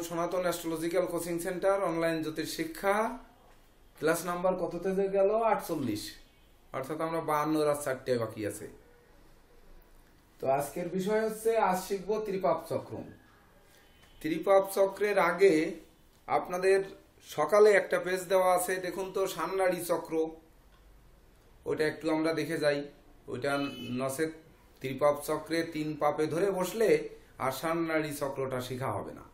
সনাতন astrological coaching centre online জ্যোতিষ শিক্ষা class number কততে গেল 48, অর্থাৎ আমরা 52 আর 4টে বাকি আছে। তো আজকের বিষয় হচ্ছে আজ শিখব ত্রিপাপ চক্র। ত্রিপাপ চক্রের আগে আপনাদের সকালে একটা পেজ দেওয়া আছে, দেখুন তো সান্নাড়ি চক্র, ওটা একটু আমরা দেখে যাই। ওইটা নসে ত্রিপাপ চক্রে 3 পাপে ধরে বসলে আর সান্নাড়ি চক্রটা শেখা হবে না।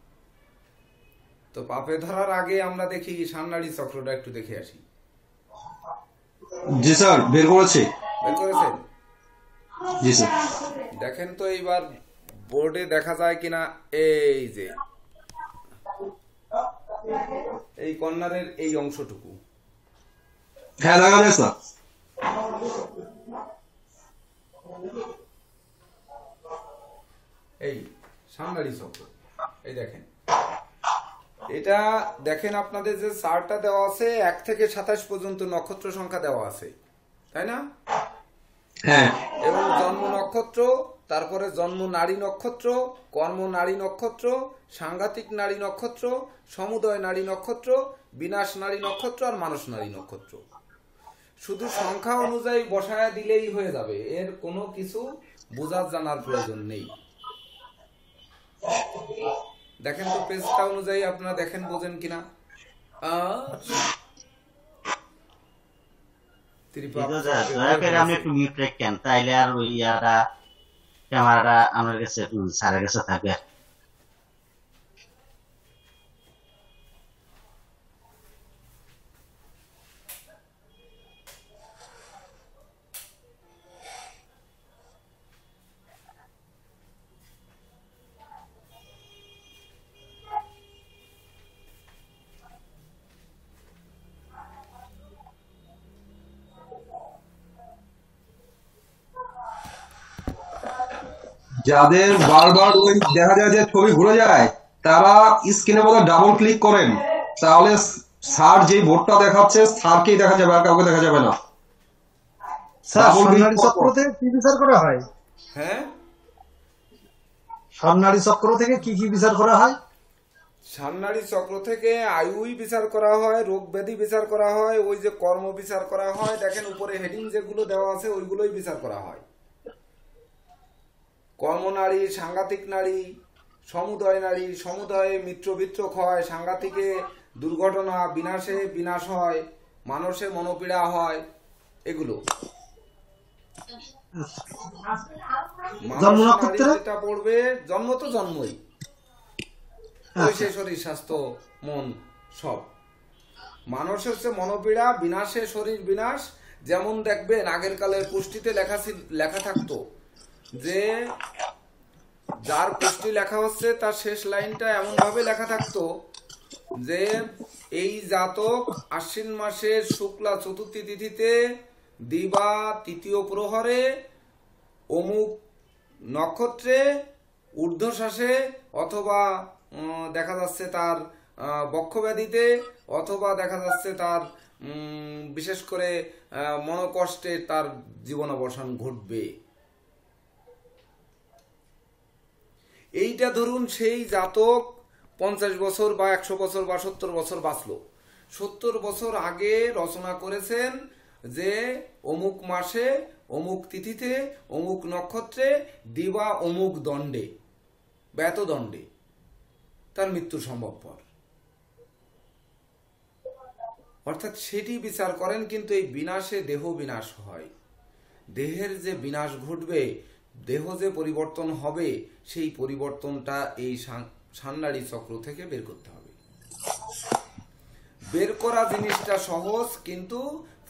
তো পাপে ধরার আগে আমরা দেখি সান্নাড়ি চক্রটা একটু দেখে আসি। জি স্যার, বের করেছি। বের করেছেন? জি স্যার। দেখেন তো এইবার বোর্ডে দেখা যায় কিনা। এই যে এই কর্নারের এই অংশটুকু, হ্যাঁ দেখা যায় স্যার। এই সান্নাড়ি চক্র, এই দেখেন এটা দেখেন। আপনাদের যে চার্টটা দেওয়া আছে 1 থেকে 27 পর্যন্ত নক্ষত্র সংখ্যা দেওয়া আছে, তাই না? হ্যাঁ। এবং জন্ম নক্ষত্র, তারপরে জন্ম নারী নক্ষত্র, কর্ম নারী নক্ষত্র, সাংঘাতিক নারী নক্ষত্র, সমুদয় নারী নক্ষত্র, বিনাশ নারী নক্ষত্র আর মানস নারী নক্ষত্র। শুধু সংখ্যা অনুযায়ী বসায়া দিলেই হয়ে যাবে, এর কোনো কিছু বোঝার জানার প্রয়োজন নেই। দেখেন তো পেজটা অনুযায়ী আপনারা দেখেন, বোঝেন কিনা। আপনি একটু মিউট রাখেন, তাইলে আর ওই ক্যামেরাটা আমার কাছে স্যারের কাছে থাকবে। যাদের বারবার ওই দেখা যায় যে ছবি ঘুরে যায়, তারা স্ক্রিনের মধ্যে ডাবল ক্লিক করেন, তাহলে স্যার যে বোর্ডটা দেখাচ্ছে স্যারকেই দেখা যাবে, আর কাউকে দেখা যাবে না। স্যার সান্নাড়ি চক্র থেকে কি বিচার করা হয়? হ্যাঁ, সান্নাড়ি চক্র থেকে কি কি বিচার করা হয়? সান্নাড়ি চক্র থেকে আয়ুই বিচার করা হয়, রোগ ব্যাধি বিচার করা হয়, ওই যে কর্ম বিচার করা হয়। দেখেন উপরে হেডিং যেগুলো দেওয়া আছে ওইগুলোই বিচার করা হয়। কর্ম নারী, সাংঘাতিক নারী, সমুদয় নারী, সমুদয়ে মিত্র বিত্র ক্ষয়, সাংঘাতিকে দুর্ঘটনা, বিনাশে বিনাশ হয়, মানসে মনোপীড়া হয়, এগুলো। জন্ম মানস নারী নক্ষত্রে যেটা পড়বে, জন্ম তো জন্মই, ওই সে শরীর স্বাস্থ্য মন সব। মানস হচ্ছে মনোপীড়া, বিনাশে শরীর বিনাশ। যেমন দেখবেন আগের কালের পুষ্টিতে লেখা থাকতো যে যার পুষ্টি লেখা হচ্ছে তার শেষ লাইনটা এমন ভাবে লেখা থাকতো যে এই জাতক আশ্বিন মাসের শুক্লা চতুর্থী তিথিতে দিবা তৃতীয় প্রহরে অমুক নক্ষত্রে ঊর্ধ্বশ্বাসে অথবা দেখা যাচ্ছে তার বক্ষব্যাধিতে, অথবা দেখা যাচ্ছে তার বিশেষ করে মনোকষ্টে তার জীবন অবসান ঘটবে। এইটা ধরুন সেই জাতক 50 বছর বা 100 বছর বা 70 বছর বাঁচলো, 70 বছর আগে রচনা করেছেন যে অমুক মাসে অমুক তিথিতে অমুক নক্ষত্রে দিবা অমুক দণ্ডে বা এত দণ্ডে তার মৃত্যু সম্ভবপর, অর্থাৎ সেটি বিচার করেন। কিন্তু এই বিনাশে দেহ বিনাশ হয়, দেহের যে বিনাশ ঘটবে, দেহ যে পরিবর্তন হবে, সেই পরিবর্তনটা এই সান্নাড়ি চক্র থেকে বের করতে হবে। বের করা জিনিসটা সহজ, কিন্তু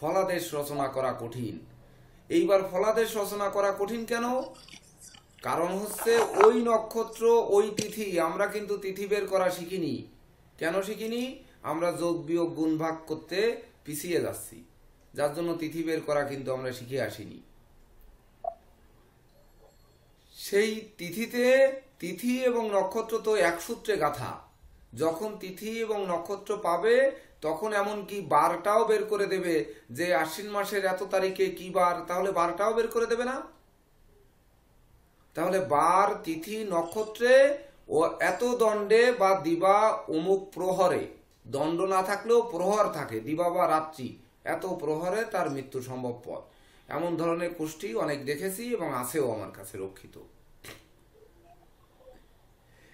ফলাদেশ রচনা করা কঠিন। এইবার ফলাদেশ রচনা করা কঠিন কেন? কারণ হচ্ছে ওই নক্ষত্র ওই তিথি, আমরা কিন্তু তিথি বের করা শিখিনি। কেন শিখিনি? আমরা যোগ বিয়োগ গুণ ভাগ করতে পিছিয়ে যাচ্ছি, যার জন্য তিথি বের করা কিন্তু আমরা শিখে আসিনি। সেই তিথিতে, তিথি এবং নক্ষত্র তো এক সূত্রে গাথা। যখন তিথি এবং নক্ষত্র পাবে তখন এমনকি বারটাও বের করে দেবে যে আশ্বিন মাসের এত তারিখে কি বার, তাহলে বারটাও বের করে দেবে না? তাহলে বার, তিথি, নক্ষত্রে ও এত দণ্ডে বা দিবা অমুক প্রহরে, দণ্ড না থাকলেও প্রহর থাকে, দিবা বা রাত্রি, এত প্রহরে তার মৃত্যু সম্ভবপর। এমন ধরনের কুষ্টি অনেক দেখেছি এবং আছেও আমার কাছে রক্ষিত।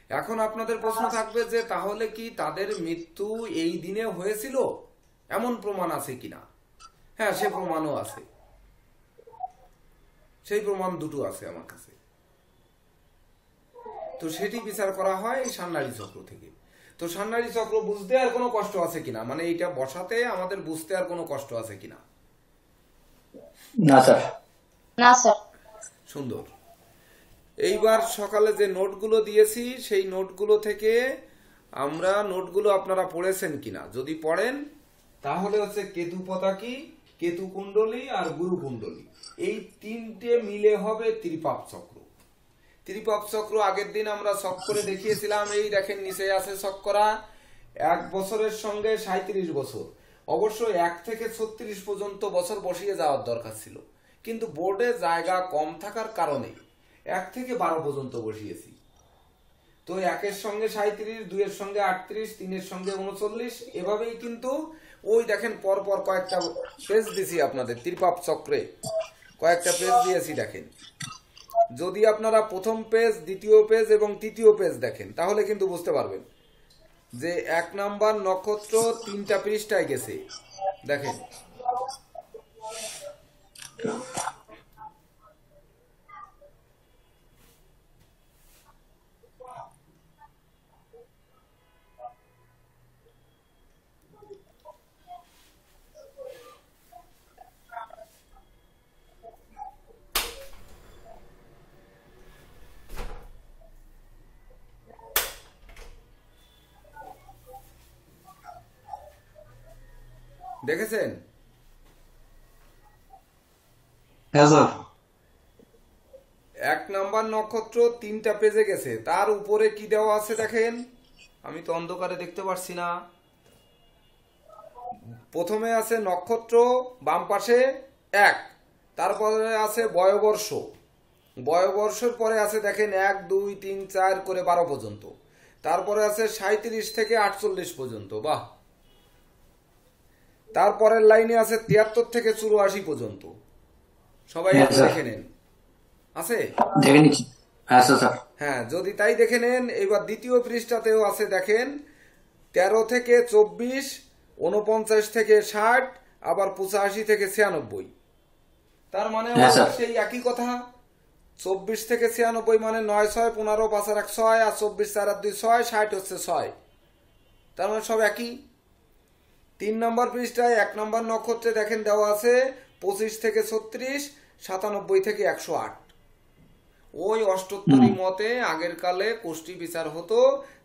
এখন আপনাদের প্রশ্ন থাকবে যে তাহলে কি তাদের মৃত্যু এই দিনে হয়েছিল, এমন প্রমাণ আছে কিনা? হ্যাঁ, সে প্রমাণও আছে। সেই প্রমাণ দুটো আছে আমার কাছে। তো সেটি বিচার করা হয় এই সান্নাড়ি চক্র থেকে। তো সান্নাড়ি চক্র বুঝতে আর কোনো কষ্ট আছে কিনা, মানে এইটা বসাতে আমাদের বুঝতে আর কোনো কষ্ট আছে কিনা? না স্যার। না স্যার। সুন্দর। এইবার সকালে যে নোটগুলো দিয়েছি সেই নোটগুলো থেকে আমরা নোটগুলো আপনারা পড়েছেন কিনা, যদি পড়েন তাহলে হচ্ছে কেতু পতাকি, কেতু কুণ্ডলী আর গুরু কুণ্ডলী, এই তিনটে মিলে হবে ত্রিপাপ চক্র। ত্রিপাপ চক্র আগের দিন আমরা ছক করে দেখিয়েছিলাম। এই দেখেন নিচে আছে ছক করা 1 বছরের সঙ্গে 37 বছর। অবশ্য 1 থেকে 36 পর্যন্ত বছর বসিয়ে যাওয়ার দরকার ছিল, কিন্তু বোর্ডে জায়গা কম থাকার কারণে 1 থেকে 12 পর্যন্ত বসিয়েছি। তো 1-এর সঙ্গে 37, 2-এর সঙ্গে 38, 3-এর সঙ্গে 39, এভাবেই কিন্তু ওই দেখেন পরপর কয়েকটা পেজ দিয়েছি আপনাদের ত্রিপাপ চক্রে, কয়েকটা পেজ দিয়েছি দেখেন। যদি আপনারা প্রথম পেজ, দ্বিতীয় পেজ এবং তৃতীয় পেজ দেখেন তাহলে কিন্তু বুঝতে পারবেন যে 1 নাম্বার নক্ষত্র 3টা পৃষ্ঠায় গেছে। দেখেন দেখেছেন? হ্যাঁ স্যার। 1 নাম্বার নক্ষত্র 3টা পেজে গেছে। তার উপরে কি দেওয়া আছে দেখেন, আমি তো অন্ধকারে দেখতে পারছি না। প্রথমে আছে নক্ষত্র, বাম পাশে 1, তারপরে আছে বয়বর্ষ, বয়বর্ষের পরে আছে দেখেন 1, 2, 3, 4 করে 12 পর্যন্ত, তারপরে আছে 37 থেকে 48 পর্যন্ত। বাহ। তারপরের লাইনে আছে 73 থেকে 84 পর্যন্ত। সবাই একটু দেখে নেন, আছে? দেখে নিচ্ছি। স্যার। হ্যাঁ, যদি তাই দেখে নেন। এবার দ্বিতীয় পৃষ্ঠাতেও আছে দেখেন 13 থেকে 24, 49 থেকে 60, আবার 85 থেকে 96। তার মানে সেই একই কথা। 24 থেকে 96 মানে 9, 6, 15, 5 আর 1 6, আর 24, 4 আর 2 6, 60 হচ্ছে 6। তার মানে সব একই। 3 নম্বর পৃষ্ঠায় 1 নম্বর নক্ষত্রে দেখেন দেওয়া আছে 25 থেকে 36, 97 থেকে 108। ওই অষ্টোত্তরী মতে আগের কালে কোষ্ঠী বিচার হতো,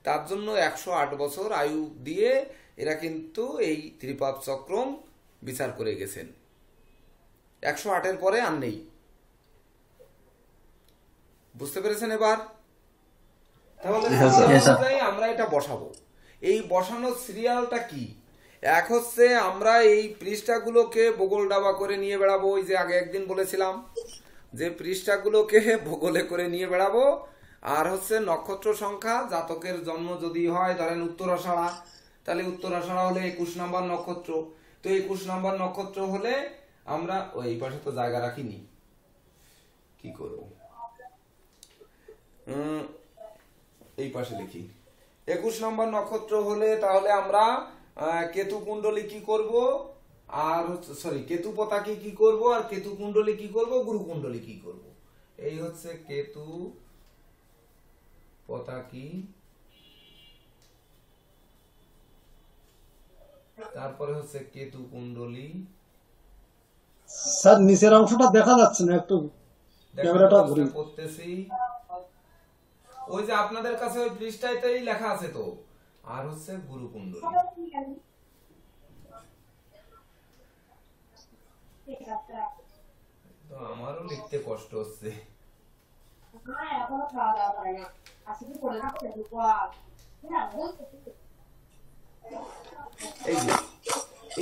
তার জন্য 108 বছর আয়ু দিয়ে এরা কিন্তু এই ত্রিপাপ চক্রম বিচার করে গেছেন। 108-এর পরে আর নেই। বুঝতে পেরেছেন এবার? তাহলে আমরা এটা বসাবো। এই বসানোর সিরিয়ালটা কি? এক হচ্ছে আমরা এই পৃষ্ঠাগুলোকে বগল ডাবা করে নিয়ে বেড়াবো। ওই যে আগে একদিন বলেছিলাম যে পৃষ্ঠাগুলোকে বগলে করে নিয়ে বেড়াবো। আর হচ্ছে নক্ষত্র সংখ্যা, জাতকের জন্ম যদি হয় ধরেন উত্তরাষাঢ়া, তাহলে উত্তরাষাঢ়া হলে 21 নম্বর নক্ষত্র। তো 21 নম্বর নক্ষত্র হলে আমরা ওই পাশে তো জায়গা রাখিনি, কি করব, এই পাশে লিখি। 21 নম্বর নক্ষত্র হলে তাহলে আমরা কেতু কুণ্ডলী কি করব, আর সরি কেতু পতাকি কি করব, আর কেতু কুণ্ডলী কি করব, গুরু কুণ্ডলী কি করব। এই হচ্ছে কেতু পতাকি, তারপরে হচ্ছে কেতু কুণ্ডলী। স্যার নিচের অংশটা দেখা যাচ্ছে না, একটু ক্যামেরাটা ঘুরে করতেছি। ওই যে আপনাদের কাছে ওই পৃষ্ঠাতেই লেখা আছে তো। আর হচ্ছে গুরু কুণ্ডলী। তো আমারও লিখতে কষ্ট হচ্ছে।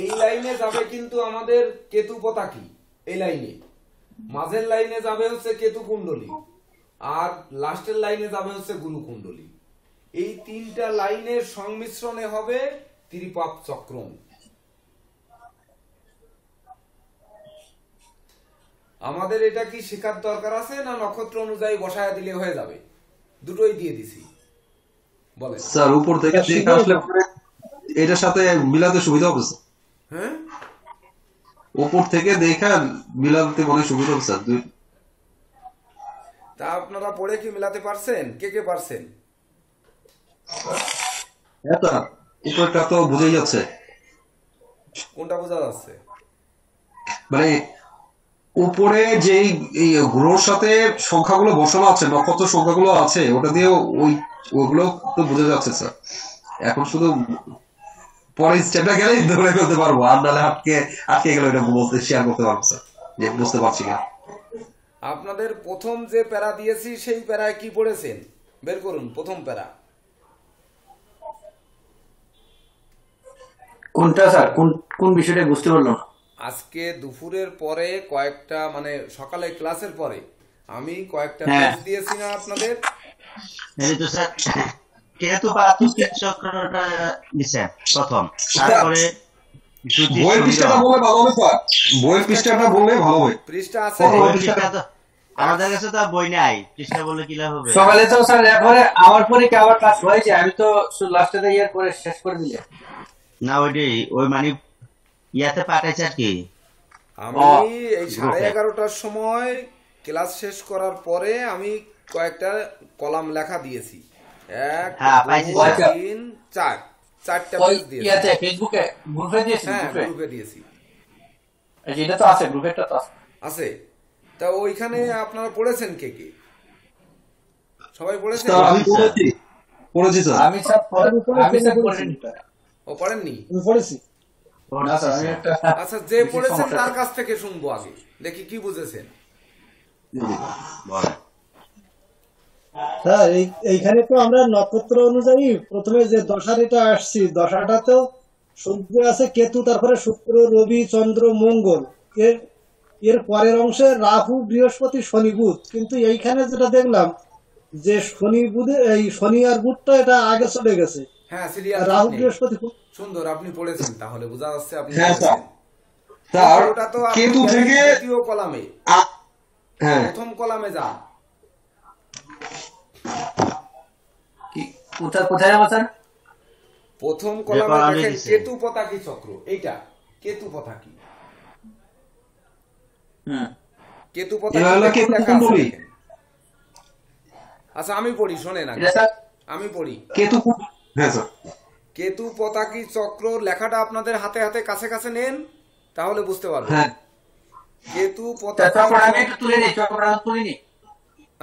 এই লাইনে যাবে কিন্তু আমাদের কেতু পতাকি, এই লাইনে মাঝের লাইনে যাবে হচ্ছে কেতু কুণ্ডলী, আর লাস্টের লাইনে যাবে হচ্ছে গুরু কুণ্ডলী। এই তিনটা লাইনের সংমিশ্রণে হবে ত্রিপাদ চক্রম। আমাদের এটা কি শেখার দরকার আছে, না নক্ষত্র অনুযায়ী বসায় দিলে হয়ে যাবে? দুটোই দিয়ে দিছি, বলেন। স্যার উপর থেকে দেখে আসলে পরে এটার সাথে মিলাতে সুবিধা হবে স্যার। হ্যাঁ, উপর থেকে দেখে মিলাতে অনেক সুবিধা হবে স্যার। তা আপনারা পড়ে কি মিলাতে পারছেন? কে কে পারছেন? হ্যাঁ স্যার, উপরটা তো বুঝেই যাচ্ছে, কোনটা বোঝা যাচ্ছে? মানে উপরে যেই এই গ্রহর সাথে সংখ্যাগুলো বসানো আছে, নক্ষত্র সংখ্যাগুলো আছে, ওটা দিয়ে ওগুলো তো বোঝা যাচ্ছে স্যার। এখন শুধু পরের স্টেপটা গেলেই ধরে ফেলতে পারবো, আর নাহলে আটকে আটকে গেলে এটা বলতে শেয়ার করতে পারবো স্যার, যে বুঝতে পারছি না। আপনাদের প্রথম যে প্যারা দিয়েছি সেই প্যারায় কি পড়েছেন? বের করুন প্রথম প্যারা। কোনটা স্যার? কোন কোন বিষয়টা বুঝতে পারলাম না। আজকে দুপুরের পরে কয়েকটা, মানে সকালে ক্লাসের পরে আমি কয়েকটা হ্যাঁ। পেজ দিয়েছি না আপনাদের? এই তো স্যার কেতু পাতুকের চক্রটা দিছেন প্রথম, তারপরে জ্যোতিষ বইয়ের পৃষ্ঠাটা সংগ্রহ। বললে ভালো হবে স্যার, বইয়ের পৃষ্ঠাটা বললে ভালো হবে। পৃষ্ঠা আছে? কত? বইয়ের পৃষ্ঠা তো আমাদের কাছে তো আর বই নাই, পৃষ্ঠা বললে কি লাভ হবে? সকালে তো স্যার এরপরে আমার পরে কি আবার ক্লাস হয়েছে? আমি তো লাস্টে ইয়ার পরে শেষ করে দিলে। না ওইটাই, ওই মানে ইয়াতে পাঠাইছে আর কি। আমি এই 11:30টার সময় ক্লাস শেষ করার পরে আমি কয়েকটা কলাম লেখা দিয়েছি। এক, হ্যাঁ, পাইছি দুই, স্যার। তিন, চার, চারটা ওই পেজ দিয়েছি। ইয়াতে ফেসবুকে গ্রুপে দিয়েছি, হ্যাঁ, গ্রুপে। গ্রুপে দিয়েছি। এটা তো আছে, গ্রুপেরটা তো আছে। আছে। তা ওইখানে আপনারা পড়েছেন কে কে? সবাই পড়েছেন? স্যার আমি পড়েছি স্যার। আমি স্যার পড়িনি। ও পড়েননি? পড়েছি। না স্যার, আমি একটা আচ্ছা, যে পড়েছেন তার কাছ থেকে শুনবো আগে, দেখি কি বুঝেছেন। বলেন। হ্যাঁ, এইখানে তো আমরা নক্ষত্র অনুযায়ী প্রথমে যে দশারিটা আসছি, দশাটাতেও সূর্য আছে, কেতু, তারপরে শুক্র, রবি, চন্দ্র, মঙ্গল, এর এর পরের অংশে রাহু, বৃহস্পতি, শনি, বুধ। কিন্তু এইখানে যেটা দেখলাম যে শনি আর বুধটা এটা আগে চলে গেছে, হ্যাঁ, সিরিয়াল রাহু, বৃহস্পতি। সুন্দর, আপনি পড়েছেন, তাহলে বোঝা যাচ্ছে আপনি হ্যাঁ স্যার। পড়েছেন। স্যার ওটা তো আপনি কেতু থেকে দ্বিতীয় কলামে, হ্যাঁ প্রথম কলামে যান। কোথায় যাবো স্যার? প্রথম যে কলামে কলামে দেখেন দিছে। কেতু পতাকি চক্র, এইটা কেতু পতাকি। কেতু পতাকি এবার হলো দেখে কেতু লেখা আছে কুণ্ডলী। দেখেন। আচ্ছা আমি পড়ি, শোনেন আগে, এটা স্যার আমি পড়ি। কেতু, হ্যাঁ স্যার। কেতু পতাকি চক্র লেখাটা আপনাদের হাতে হাতে কাছে কাছে নেন, তাহলে বুঝতে পারবেন। হ্যাঁ কেতু চক্রটা আমি পতাকি, একটু তুলে নিই, চক্রটা তুলে নিই।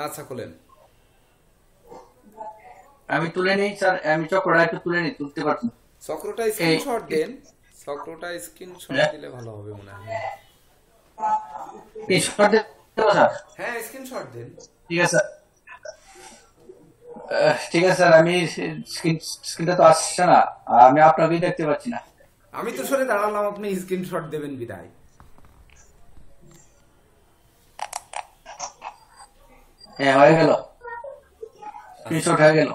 আচ্ছা খোলেন। আমি তুলে নিই স্যার, আমি চক্রটা একটু তুলে নিই, তুলতে পারছি না। চক্রটা স্ক্রিনশট দেন, চক্রটা স্ক্রিনশট দিলে ভালো হবে মনে হয়। এই শর্ট দেবো স্যার? হ্যাঁ, স্ক্রিনশট দেন। ঠিক আছে স্যার। ঠিক আছে স্যার, আমি স্ক্রিনটা তো আসছে না, আমি আপনাকেই দেখতে পাচ্ছি না। আমি তো সরে দাঁড়ালাম, আপনি স্ক্রিনশট দেবেন বিদায়। হ্যাঁ, হয়ে গেল, স্ক্রিনশট হয়ে গেল।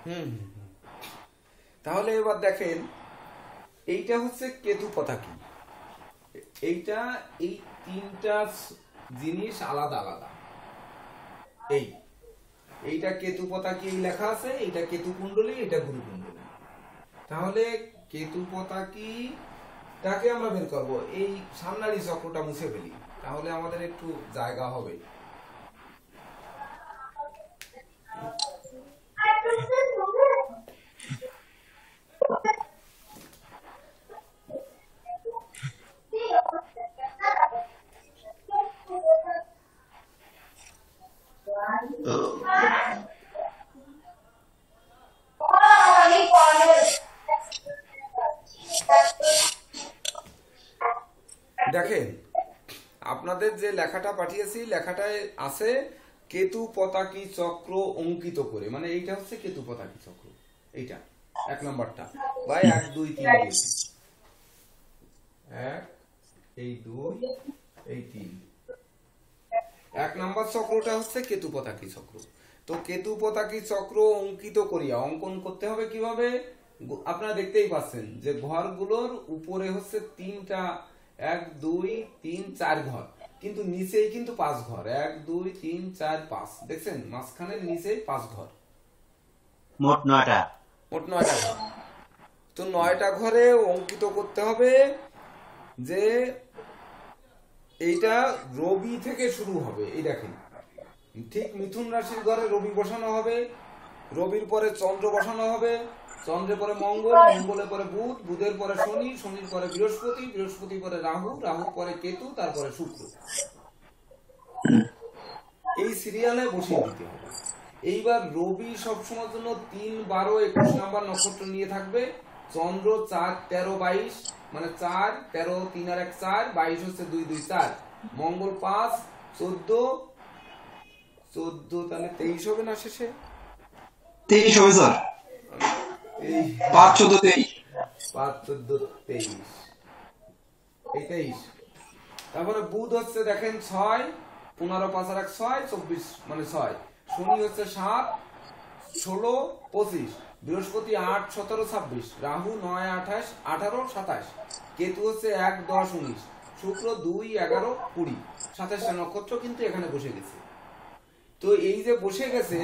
হুম, তাহলে এবার দেখেন, এইটা হচ্ছে কেতু পতাকি। এইটা, এই তিনটা জিনিস আলাদা আলাদা। এইটা কেতু পতাকি লেখা আছে, এইটা কেতু কুণ্ডলী, এটা গুরু কুণ্ডলী। তাহলে কেতু পতাকিটাকে আমরা বের করব, এই সামনারি চক্রটা মুছে ফেলি, তাহলে আমাদের একটু জায়গা হবে। দেখেন, আপনাদের যে লেখাটা পাঠিয়েছি, লেখাটায় আছে কেতু পতাকি চক্র অঙ্কিত করে, মানে এইটা হচ্ছে কেতু পতাকি চক্র। এইটা এক নাম্বারটা, বা 1 2 3 দিয়েছি। 1, এই 2, এই 3। এক নাম্বার চক্রটা হচ্ছে কেতু পতাকি চক্র। তো কেতু পতাকি চক্র অঙ্কিত করিয়া অঙ্কন করতে হবে কিভাবে? আপনারা দেখতেই পাচ্ছেন যে ঘরগুলোর উপরে হচ্ছে 3টা 1 2 3 4 ঘর, কিন্তু নিচেই কিন্তু 5 ঘর, 1 2 3 4 5, দেখছেন মাঝখানে নিচেই 5 ঘর, মোট 9টা। মোট 9টা ঘর। তো 9টা ঘরে অঙ্কিত করতে হবে যে এইটা রবি থেকে শুরু হবে। এই দেখেন ঠিক মিথুন রাশির ঘরে রবি বসানো হবে, রবির পরে চন্দ্র বসানো হবে, চন্দ্রের পরে মঙ্গল, মঙ্গলের পরে বুধ, বুধের পরে শনি, শনির পরে বৃহস্পতি, বৃহস্পতির পরে রাহু, রাহুর পরে কেতু, তারপরে শুক্র। এই সিরিয়ালে বসিয়ে দিতে হবে। এইবার রবি সবসময়ের জন্য 3 12 21 নাম্বার নক্ষত্র নিয়ে থাকবে, চন্দ্র 4 13 22, মানে 4 13 3 আর 1 4, 22 হচ্ছে 2 2 4, মঙ্গল 5 14 14, তাহলে 23 হবে না শেষে? 23 হবে স্যার, এই 5 14 23। 5 14 23, এই 23। তারপরে বুধ হচ্ছে দেখেন 6 15 5 আর 1 6 24, মানে 6, শনি হচ্ছে 7 16 25, বৃহস্পতি 8 17 26, রাহু 9 28 18 27, কেতু হচ্ছে 1 10 19, শুক্র 2 11 20, 27টা নক্ষত্র কিন্তু এখানে বসে গেছে। তো এই যে বসে গেছে,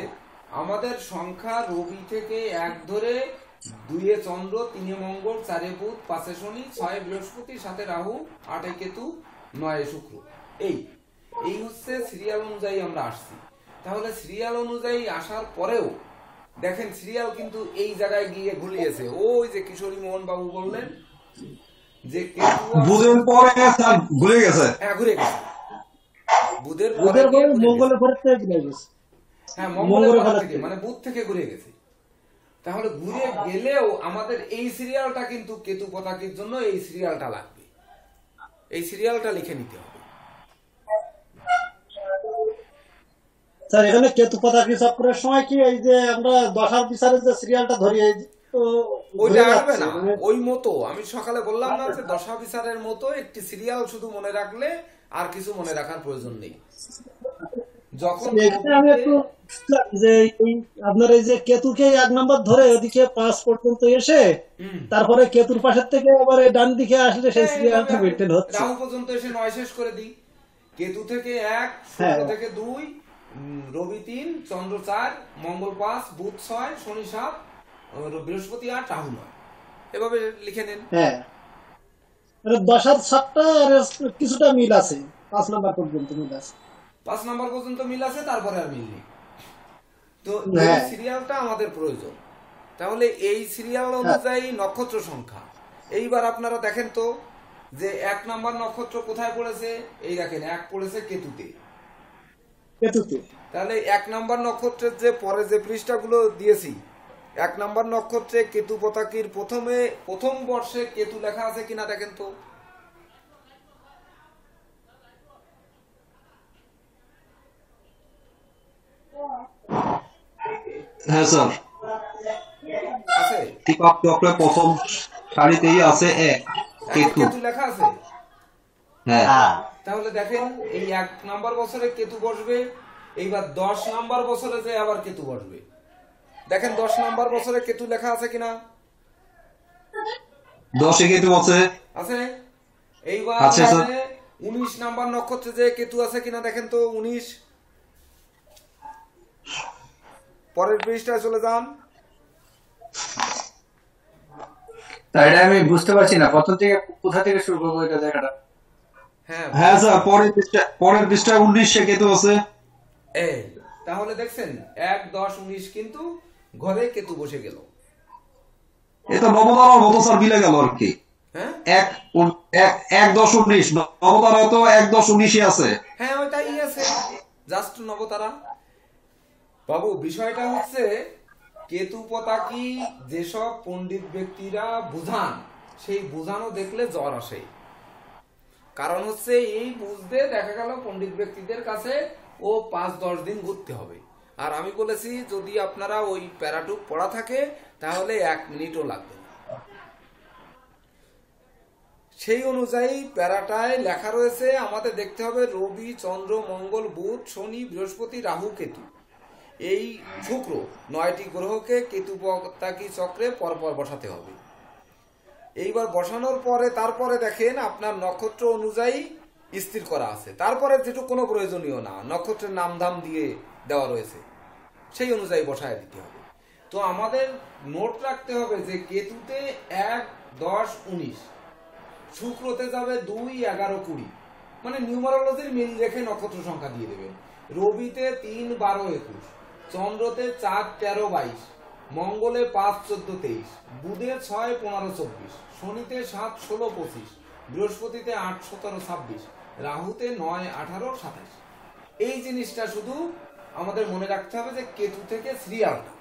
আমাদের সংখ্যা রবি থেকে 1 ধরে 2 চন্দ্র, 3 মঙ্গল, 4 বুধ, 5 শনি, 6 বৃহস্পতি, 7 রাহু, 8 কেতু, 9 শুক্র। এই হচ্ছে সিরিয়াল অনুযায়ী আমরা আসছি। তাহলে সিরিয়াল অনুযায়ী আসার পরেও দেখেন সিরিয়াল কিন্তু এই জায়গায় গিয়ে ঘুরিয়েছে। ওই যে কিশোরী মোহন বাবু বললেন যে কেতু বুধের পরে স্যার ঘুরে গেছে। হ্যাঁ ঘুরে গেছে, বুধের পরে ওদের গিয়ে পরে ঘুরে গেছে। মঙ্গলের পরে থেকে ঘুরে গেছে। হ্যাঁ মঙ্গলের মঙ্গলের পরে থেকে, মানে বুধ থেকে ঘুরে গেছে। তাহলে ঘুরে গেলেও আমাদের এই সিরিয়ালটা কিন্তু কেতু পতাকির জন্য এই সিরিয়ালটা লাগবে, এই সিরিয়ালটা লিখে নিতে হবে। স্যার এখানে কেতু পতাকি চক্রের সময় কি এই যে আমরা দশার বিচারের যে সিরিয়ালটা ধরি এই তো ওইটা ঘুরে আসবে যাচ্ছে, না, মানে ওই মতো আমি সকালে বললাম না যে দশা বিচারের মতো একটি সিরিয়াল শুধু মনে রাখলে আর কিছু মনে রাখার প্রয়োজন নেই। যখন এখানে আমি একটু যে এই আপনার এই যে কেতুকে 1 নাম্বার ধরে ওদিকে 5 পর্যন্ত এসে তারপরে কেতুর পাশের থেকে আবার এই ডান দিকে আসলে সেই সিরিয়ালটা মেনটেন হচ্ছে। রাহু পর্যন্ত এসে 9 শেষ করে দিই, কেতু থেকে 1, হ্যাঁ। শুক্র থেকে 2, রবি 3, চন্দ্র 4, মঙ্গল 5, বুধ 6, শনি 7, বৃহস্পতি 8, রাহু 9, এভাবে লিখে নেন। হ্যাঁ মানে দশার সাতটা আর কিছুটা মিল আছে, 5 নাম্বার পর্যন্ত মিল আছে। 5 নাম্বার পর্যন্ত মিল আছে, তারপরে আর মিল নেই। তো এই হ্যাঁ। সিরিয়ালটা আমাদের প্রয়োজন। তাহলে এই সিরিয়াল অনুযায়ী নক্ষত্র সংখ্যা। এইবার আপনারা দেখেন তো যে 1 নাম্বার নক্ষত্র কোথায় পড়েছে? এই দেখেন 1 পড়েছে কেতুতে। কেতুতে তাহলে 1 নাম্বার নক্ষত্রের যে পরে যে পৃষ্ঠাগুলো দিয়েছি, 1 নাম্বার নক্ষত্রে কেতু পতাকির প্রথম বর্ষে কেতু লেখা আছে কিনা দেখেন তো। হ্যাঁ স্যার, আছে? টিপাপ চক্রের প্রথম সারিতেই আছে 1 কেতু। কেতু লেখা আছে। হ্যাঁ হ্যাঁ, তাহলে দেখেন এই 1 নাম্বার বছরে কেতু বসবে, এইবার 10 নাম্বার বছরে যে আবার কেতু বসবে। দেখেন 10 নাম্বার বছরে কেতু লেখা আছে কিনা। 10 কেতু আছে। আছে? এইবার আছে, স্যার। 19 নাম্বার নক্ষত্রে যে কেতু আছে কিনা দেখেন তো। 19 পরের পৃষ্ঠায় চলে যান। তা এটা আমি বুঝতে পারছি না, প্রথম থেকে কোথা থেকে শুরু করবো এটা দেখাটা। হ্যাঁ হ্যাঁ স্যার, পরের পৃষ্ঠায় 19 কেতু আছে। এই তাহলে দেখছেন 1 10 19 কিন্তু ঘরে কেতু বসে গেল। এটা নবতারার মতো স্যার মিলে গেল আর কি। হ্যাঁ 1 10 19 নবতারা তো 1 10 19 আছে। হ্যাঁ ওইটাই আছে, জাস্ট নবতারা। বাবু বিষয়টা হচ্ছে কেতু পতাকি যেসব পণ্ডিত ব্যক্তিরা বুঝান, সেই বুঝানো দেখলে জ্বর আসে। কারণ হচ্ছে এই বুঝতে দেখা গেল পণ্ডিত ব্যক্তিদের কাছে ও 5-10 দিন ঘুরতে হবে। আর আমি বলেছি যদি আপনারা ওই প্যারাটুক পড়া থাকে তাহলে 1 মিনিটও লাগবে না। সেই অনুযায়ী প্যারাটায় লেখা রয়েছে আমাদের দেখতে হবে রবি চন্দ্র মঙ্গল বুধ শনি বৃহস্পতি রাহু কেতু। এই শুক্র 9টি গ্রহকে কেতু পতাকি চক্রে পরপর বসাতে হবে। এইবার বসানোর পরে তারপরে দেখেন আপনার নক্ষত্র অনুযায়ী স্থির করা আছে, তারপরে যেটুকু কোনো প্রয়োজনীয় না, নক্ষত্রের নাম ধাম দিয়ে দেওয়া রয়েছে, সেই অনুযায়ী বসায় দিতে হবে। তো আমাদের নোট রাখতে হবে যে কেতুতে 1, 10, 19, শুক্রতে যাবে 2, 11, 20, মানে নিউমারোলজির মিল রেখে নক্ষত্র সংখ্যা দিয়ে দেবেন। রবিতে 3, 12, 21, চন্দ্রতে 4, 13, 22, মঙ্গলে 5, 14, 23, বুধে 6, 15, 24, শনিতে 7, 16, 25, বৃহস্পতিতে 8, 17, 26, রাহুতে 9, 18, 27। এই জিনিসটা শুধু আমাদের মনে রাখতে হবে যে কেতু থেকে সিরিয়ালটা,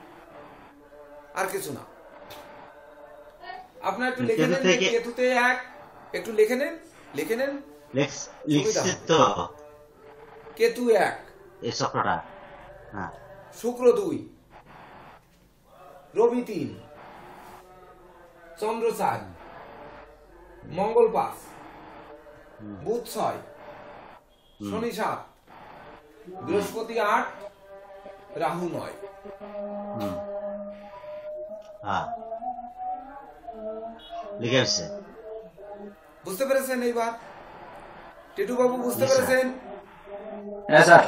আর কিছু না। আপনার একটু লিখে নেন কেতুতে 1, একটু লিখে নেন লিখছি তো কেতু 1, এই চক্রটা। হ্যাঁ, শুক্র 2, রবি 3, চন্দ্র 4, মঙ্গল 5, বুধ 6, শনি 7, বৃহস্পতি 8, রাহু 9। হ্যাঁ, লিখে আসছে। বুঝতে পেরেছেন? এইবার টিটু বাবু বুঝতে পেরেছেন? হ্যাঁ স্যার।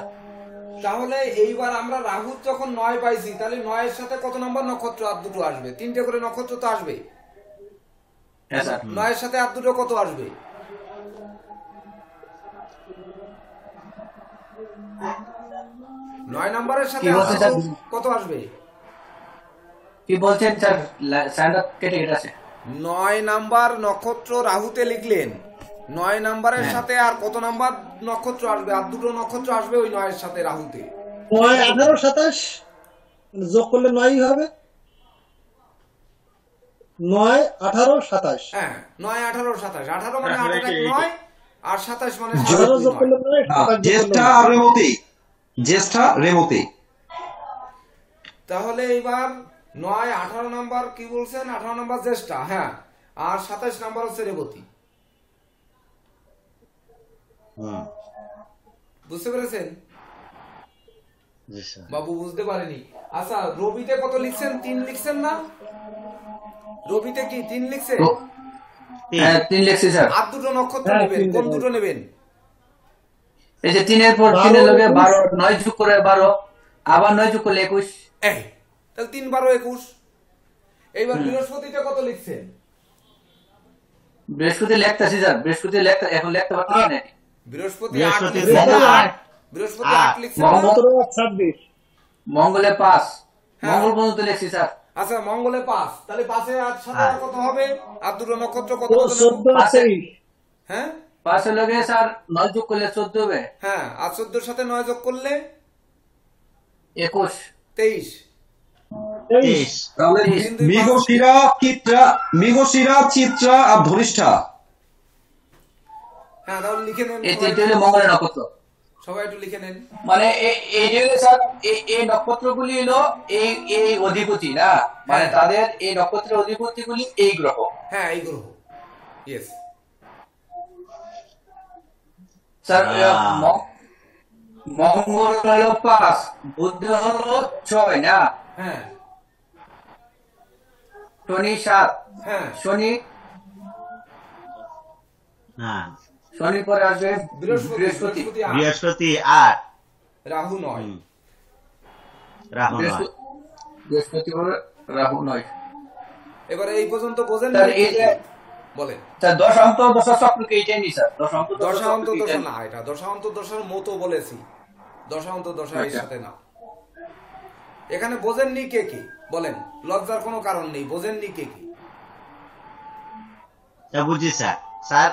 তাহলে এইবার আমরা রাহু যখন 9 পাইছি, তাহলে 9 এর সাথে কত নম্বর নক্ষত্র আর দুটো আসবে? 3টে করে নক্ষত্র তো আসবে। হ্যাঁ স্যার। 9 এর সাথে আর দুটো কত আসবে? 9 নম্বরের সাথে কি বলছে স্যার? কত আসবে? কি বলছেন স্যার? সাইনটা কেটে গেছে। 9 নাম্বার নক্ষত্র রাহুতে লিখলেন, 9 নাম্বারের সাথে আর কত নাম্বার নক্ষত্র আসবে? আর দুটো নক্ষত্র আসবে ওই 9 এর সাথে রাহুতে। 9, 18, 27 যোগ করলে 9ই হবে। 9, 18, 27। হ্যাঁ, 9, 18, 27। 18 মানে 8 1 9, আর 27 মানে 18 যোগ করলে 9, 27 যোগ জ্যেষ্ঠা করলে আর রেবতী, জ্যেষ্ঠা রেবতী। তাহলে এইবার 9, 18 নাম্বার কি বলছেন? 18 নাম্বার জ্যেষ্ঠা, হ্যাঁ, আর 27 নাম্বার হচ্ছে রেবতী। বুঝতে পেরেছেন বাবু? বুঝতে পারেনি? আচ্ছা, রবিতে কত লিখছেন? 3 লিখছেন না? রবিতে কি 3 লিখছেন? হ্যাঁ 3 লিখছি স্যার। আর দুটো নক্ষত্র হ্যাঁ, নেবেন, 3 কোন দেবেন। দুটো নেবেন? এই যে 3 এর পর 3 এর লগে 12, 9 যোগ করে 12, আবার 9 যোগ করলে 21। এই তাহলে 3, 12, 21। এইবার বৃহস্পতিতে কত লিখছেন? বৃহস্পতি লেখতাছি স্যার, বৃহস্পতি এখন লেখতে পারতেছি না। বৃহস্পতি 8 বৃহস্পতি লিখছেন না? মঙ্গল- বৃহস্পতি 8 লিখছেন না? 17, 26। মঙ্গলে 5, হ্যাঁ। মঙ্গল পর্যন্ত লিখছি স্যার। আচ্ছা, মঙ্গলে 5, তাহলে 5 এ আর 7 আর কত হবে? আর দুটো নক্ষত্র কত কত নেব? 14, 23। হ্যাঁ 5 এর লগে স্যার 9 যোগ করলে 14 হবে। হ্যাঁ, আর 14 এর সাথে 9 যোগ করলে 21। 23। 23। তাহলে মৃগশিরা, চিত্রা আর ধনিষ্ঠা। হ্যাঁ, তাহলে লিখে নেন এই সবাই। তিনটে হলো মঙ্গলের নক্ষত্র। সবাই একটু লিখে নেন। মানে এই যে স্যার এই নক্ষত্রগুলি হলো এই অধিপতি না, মানে হ্যাঁ। তাদের এই নক্ষত্রের অধিপতিগুলি এই গ্রহ। হ্যাঁ, এই গ্রহ। ইয়েস। স্যার মঙ্গল হলো 5, বুধ হলো 6 না, হ্যাঁ শনি 7, হ্যাঁ, শনি হ্যাঁ, শনি পরে আসবে বৃহস্পতি 8, বৃহস্পতি 8, রাহু 9। রাহু 9। বৃহস্পতি পরে রাহু 9। এবারে এই পর্যন্ত বোঝেন? স্যার এই যে বলেন। স্যার দশান্ত দশা চক্রকে এইটাই নি স্যার, দশান্ত দশান্ত চক্রকে দশা এইটাই না, এটা দশান্ত দশার মতো বলেছি, দশান্ত দশা এর সাথে না। এখানে বোঝেননি কে কি? বলেন, লজ্জার কোনো কারণ নেই, বোঝেননি কে কি? বুঝছি স্যার। স্যার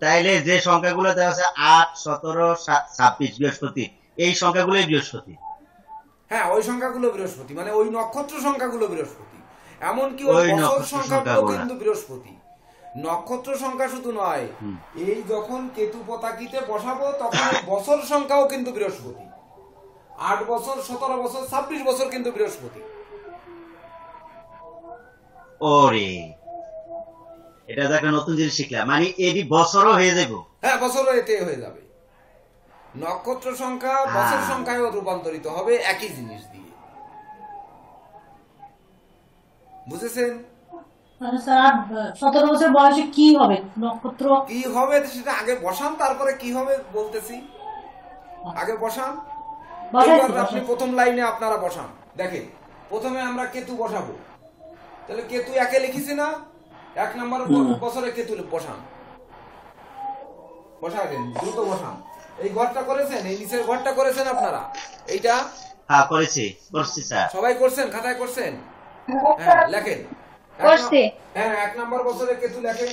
তাইলে যে সংখ্যাগুলো দেওয়া আছে 8, 17, 26 বৃহস্পতি, এই সংখ্যাগুলোই বৃহস্পতি। হ্যাঁ, ওই সংখ্যাগুলো বৃহস্পতি, মানে ওই নক্ষত্র সংখ্যাগুলো বৃহস্পতি। এমনকি ওই ওই বছর নক্ষত্র সংখ্যাগুলো সংখ্যাগুলো। কিন্তু বৃহস্পতি। নক্ষত্র সংখ্যা শুধু নয়, এই যখন কেতু পতাকিতে বসাবো তখন এই বছর সংখ্যাও কিন্তু বৃহস্পতি। 8 বছর, 17 বছর, 26 বছর কিন্তু বৃহস্পতি। ওরে, এটা তো একটা নতুন জিনিস শিখলাম, মানে এটি বছরও হয়ে যাব। হ্যাঁ, বছরও এতে হয়ে যাবে। নক্ষত্র সংখ্যা বছর সংখ্যায় রূপান্তরিত হবে একই জিনিস দিয়ে। বুঝেছেন? মানে স্যার 17 বছর বয়সে কি হবে নক্ষত্র? কি হবে সেটা আগে বসান, তারপরে কি হবে বলতেছি। আগে বসান। এবার আপনি প্রথম লাইনে আপনারা বসান। দেখেন, প্রথমে আমরা কেতু বসাবো। তাহলে কেতু একে লিখেছি না, 1 নম্বর বছরে কেতু বসান। বসায় দেন, দ্রুত বসান। এই ঘরটা করেছেন, এই নিচের ঘরটা করেছেন আপনারা? এইটা হ্যাঁ করছি স্যার। সবাই করছেন? খাতায় করছেন? হ্যাঁ, লেখেন। হ্যাঁ, 1 নম্বর বছরে কেতু লেখেন।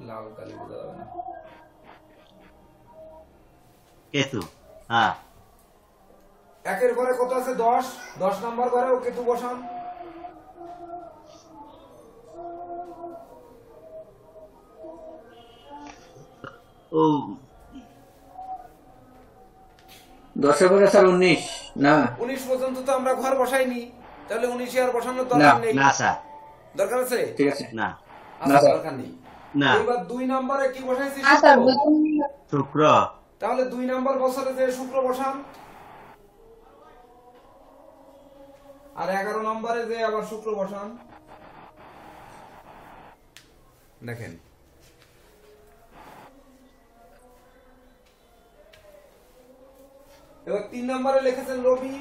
লাল কালি বোঝা যাবে না। কেতু, হ্যাঁ। 1-এর ঘরে কত আছে? 10। 10 নম্বর ঘরেও কেতু বসান। ও 10 করে স্যার 19 না 19 পর্যন্ত তো আমরা ঘর বসাইনি, তাহলে 19 আর বসানোর দরকার নেই। না স্যার, দরকার আছে? ঠিক আছে না আচ্ছা, দরকার নেই। না। এবার 2 নম্বরে কি বসাইছি? শুক্র। তাহলে 2 নম্বর বছরে যে শুক্র বসান, আর 11 নম্বরে যে আবার শুক্র বসান। দেখেন, এবার 3 নম্বরে লিখেছেন রবি।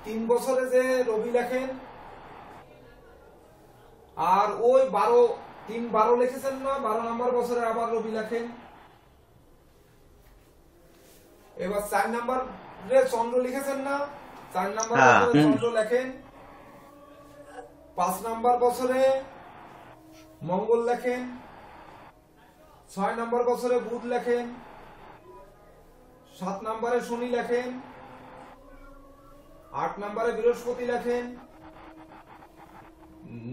3 বছরে যে রবি লেখেন, আর ওই 12 লিখেছেন না, 12 নম্বর বছরে আবার রবি লেখেন। এবার 4 নম্বরে চন্দ্র লিখেছেন না, 4 নম্বর বছরে চন্দ্র লেখেন। 5 নম্বর বছরে মঙ্গল লেখেন। 6 নম্বর বছরে বুধ লেখেন। 7 নম্বরে শনি লেখেন। 8 নম্বরে বৃহস্পতি লেখেন।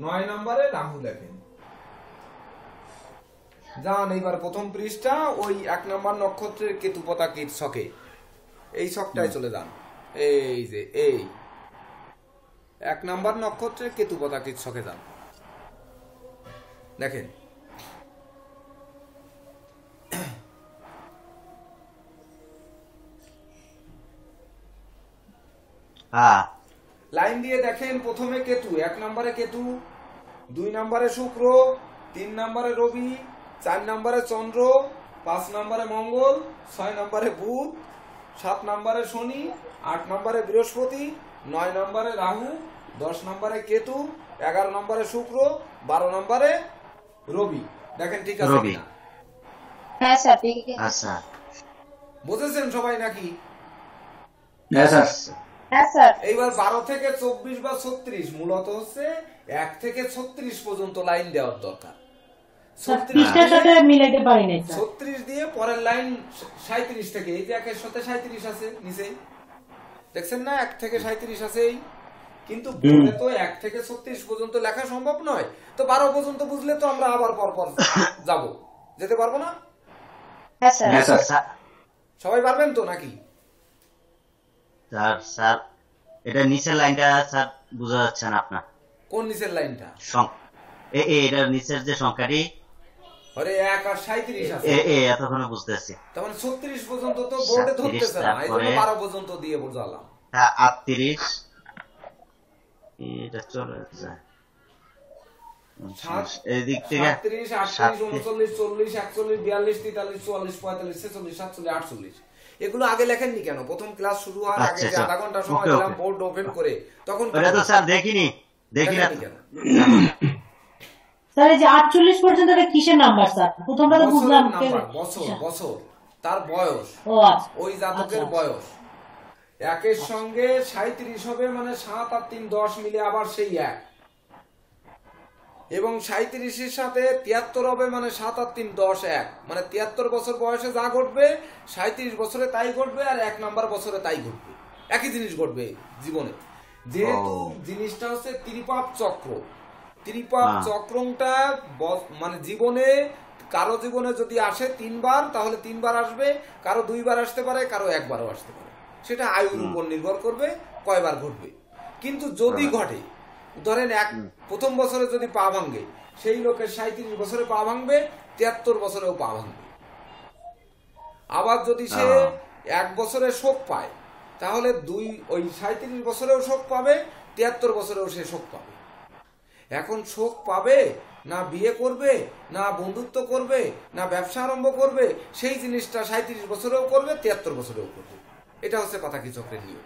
9 নম্বরে রাহু লেখেন। যান, এইবার প্রথম পৃষ্ঠা ওই 1 নম্বর নক্ষত্রের কেতু পতাকার ছকে, এই ছকটায় চলে যান। এই যে এই 1 নম্বর নক্ষত্রের কেতু পতাকার ছকে যান। দেখেন, হ্যাঁ লাইন দিয়ে দেখেন। প্রথমে কেতু, 1 নম্বরে কেতু, 2 নম্বরে শুক্র, 3 নম্বরে রবি, 4 নম্বরে চন্দ্র, 5 নম্বরে মঙ্গল, 6 নম্বরে বুধ, 7 নম্বরে শনি, 8 নম্বরে বৃহস্পতি, 9 নম্বরে রাহু, 10 নম্বরে কেতু, 11 নম্বরে শুক্র, 12 নম্বরে রবি। দেখেন ঠিক আছে রবি। কিনা? হ্যাঁ স্যার, ঠিক আছে। আচ্ছা বুঝেছেন সবাই নাকি? হ্যাঁ স্যার হ্যাঁ স্যার। এইবার 12 থেকে 24 বা 36 মূলত হচ্ছে 1 থেকে 36 পর্যন্ত লাইন দেওয়ার দরকার। 36 পৃষ্ঠার সাথে মিলাইতে পারি নাই স্যার। 36 দিয়ে পরের লাইন 37 থেকে, এই যে 1-এর সাথে 37 আছে নিচেই, দেখছেন না? 1 থেকে 37 আছে। কিন্তু বলে তো 1 থেকে 36 পর্যন্ত লেখা সম্ভব নয়, তো 12 পর্যন্ত বুঝলে তো আমরা আবার পর যাব, যেতে পারবো না? হ্যাঁ স্যার। হ্যাঁ স্যার স্যার সবাই পারবেন তো নাকি? স্যার এটা নিচের লাইনটা স্যার বোঝা যাচ্ছে না আপনার। কোন নিচের লাইনটা? এটার নিচের যে সংখ্যাটি, আরে 1 আর 37 আছে, এতক্ষণে বুঝতেছি। তার মানে 36 পর্যন্ত তো বোর্ডে ধরতেছে না, এই জন্য 12 পর্যন্ত দিয়ে বোঝালাম। 38 এটা চলে যায় এদিক থেকে 37, 38, 39, 40, 41, 42, 43, 44, 45, 46, 47, 48 এগুলো আগে লেখেননি কেন? প্রথম ক্লাস শুরু হওয়ার আগে যে আধা ঘন্টা সময় দিলাম বোর্ড ওপেন করে, তখন ওটা তো স্যার দেখিনি না কেন? স্যার এই যে 48 পর্যন্ত এটা কিসের নাম্বার স্যার? প্রথমটা তো বুঝলাম। বছর তার বয়স, ও আচ্ছা, ওই জাতকের বয়স। 1-এর সঙ্গে 37 হবে, মানে 7 আর 3 10 মিলে আবার সেই 1, এবং 37-এর সাথে 73 হবে, মানে 7 আর 3 10 1, মানে 73 বছর বয়সে যা ঘটবে 37 বছরে তাই ঘটবে, আর 1 নাম্বার বছরে তাই ঘটবে, একই জিনিস ঘটবে জীবনে। যেহেতু জিনিসটা হচ্ছে ত্রিপাপ চক্র, ত্রিপাপ চক্রটা মানে জীবনে কারো জীবনে যদি আসে 3 বার, তাহলে 3 বার আসবে, কারো 2 বার আসতে পারে, কারো 1 বারও আসতে পারে, সেটা আয়ুর উপর নির্ভর করবে কয়বার ঘটবে। কিন্তু যদি ঘটে, ধরেন প্রথম বছরে যদি পা ভাঙে, সেই লোকের 37 বছরে পা ভাঙবে, 73 বছরেও পা ভাঙবে, আবার যদি সে 1 বছরে শোক পায় তাহলে ওই 37 বছরেও শোক পাবে, 73 বছরেও সে শোক পাবে। এখন শোক পাবে না বিয়ে করবে, না বন্ধুত্ব করবে, না ব্যবসা আরম্ভ করবে, সেই জিনিসটা 37 বছরেও করবে, 73 বছরেও করবে। এটা হচ্ছে পাতাকি চক্রের নিয়ম।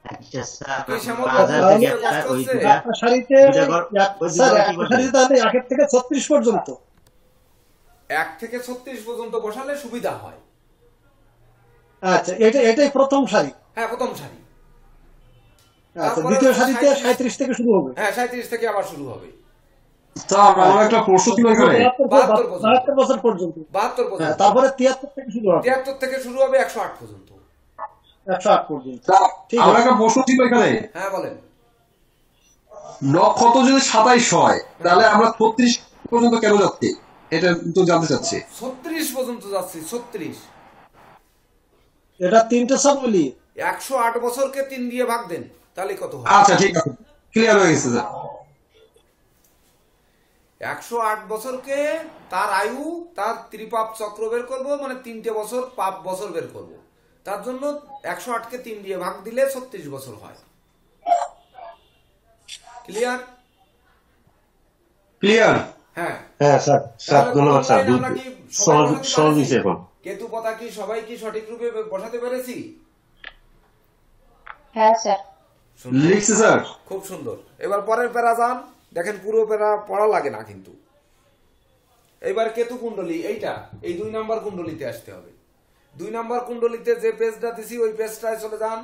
আচ্ছা স্যার, তুই শ্যামল বাজার বাবু, থেকে বুঝতে একটা ওই পারছিস? দুটা একটা শাড়িতে দুটা ঘর- ওই স্যার দুটা কি একটা করবে? শাড়িতে তাহলে 1 থেকে 36 পর্যন্ত। 1 থেকে 36 পর্যন্ত বসালে সুবিধা হয়। আচ্ছা, এটাই প্রথম শাড়ি। হ্যাঁ, প্রথম সারি। আচ্ছা, তারপরে দ্বিতীয় হচ্ছে শাড়িতে 37 থেকে শুরু হবে। হ্যাঁ, 37 থেকে আবার শুরু হবে। স্যার আমার একটা প্রশ্ন ছিল এখানে। 72 বছর পর্যন্ত। 72 হ্যাঁ, পর্যন্ত। তারপরে 73 থেকে শুরু হবে, 73 থেকে শুরু হবে 108 পর্যন্ত। 108 পর্যন্ত। স্যার ঠিক আমার আছে। একটা প্রশ্ন ছিল এখানে, হ্যাঁ, বলেন। নক্ষত্র যদি 27 হয় তাহলে আমরা 36 পর্যন্ত কেন যাচ্ছি, এটা তো জানতে চাচ্ছি। 36 পর্যন্ত যাচ্ছি, 36। এটা 3টে সব মিলিয়ে 108 বছরকে 3 দিয়ে ভাগ দেন, তাহলে কত হয়? আচ্ছা ঠিক আছে, ক্লিয়ার হয়ে গেছে স্যার। 108 বছরকে তার আয়ু, তার ত্রিপাপ চক্র বের করবো, মানে 3টে বছর পাপ বছর বের করব। তার জন্য 108কে 3 দিয়ে ভাগ দিলে 36 বছর হয়। ক্লিয়ার? ক্লিয়ার। হ্যাঁ। হ্যাঁ স্যার, স্যার তাহলে ধন্যবাদ স্যার, online আমরা কি সবাই বসাতে সহজ পেরেছি? হয়েছে এখন। কেতু পাতা কি সবাই কি সঠিক রূপে বসাতে পেরেছি? হ্যাঁ স্যার। সুন্দর। লিখছি স্যার। খুব সুন্দর। এবার পরের প্যারা যান, দেখেন পুরো প্যারা পড়া লাগে না কিন্তু। এবার কেতু কুণ্ডলী, এই 2 নাম্বার কুণ্ডলীতে আসতে হবে। 2 নাম্বার কুণ্ডলীতে যে পেজটা দিছি ওই পেজটায় চলে যান।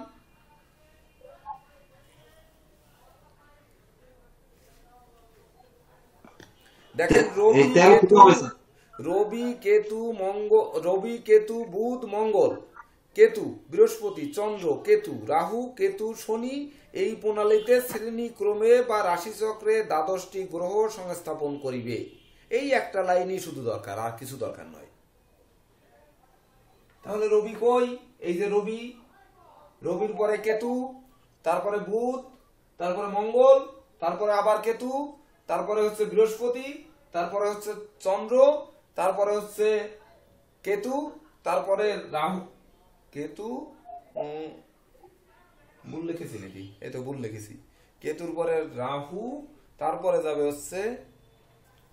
দেখেন এই 13 কি হবে স্যার? রবি কেতু বুধ মঙ্গল, কেতু বৃহস্পতি, চন্দ্র কেতু, রাহু কেতু শনি, এই প্রণালীতে শ্রেণীক্রমে বা রাশিচক্রে 12টি গ্রহ সংস্থাপন করিবে। এই একটা লাইনই শুধু দরকার, আর কিছু দরকার নয়। তাহলে রবি কই? এই যে রবি, রবির পরে কেতু, তারপরে বুধ, তারপরে মঙ্গল, তারপরে আবার কেতু, তারপরে হচ্ছে বৃহস্পতি, তারপরে হচ্ছে চন্দ্র, তারপরে হচ্ছে কেতু, তারপরে রাহু। কেতু ভুল লিখেছি নাকি? এই তো ভুল লিখেছি। কেতুর পরে রাহু, তারপরে যাবে হচ্ছে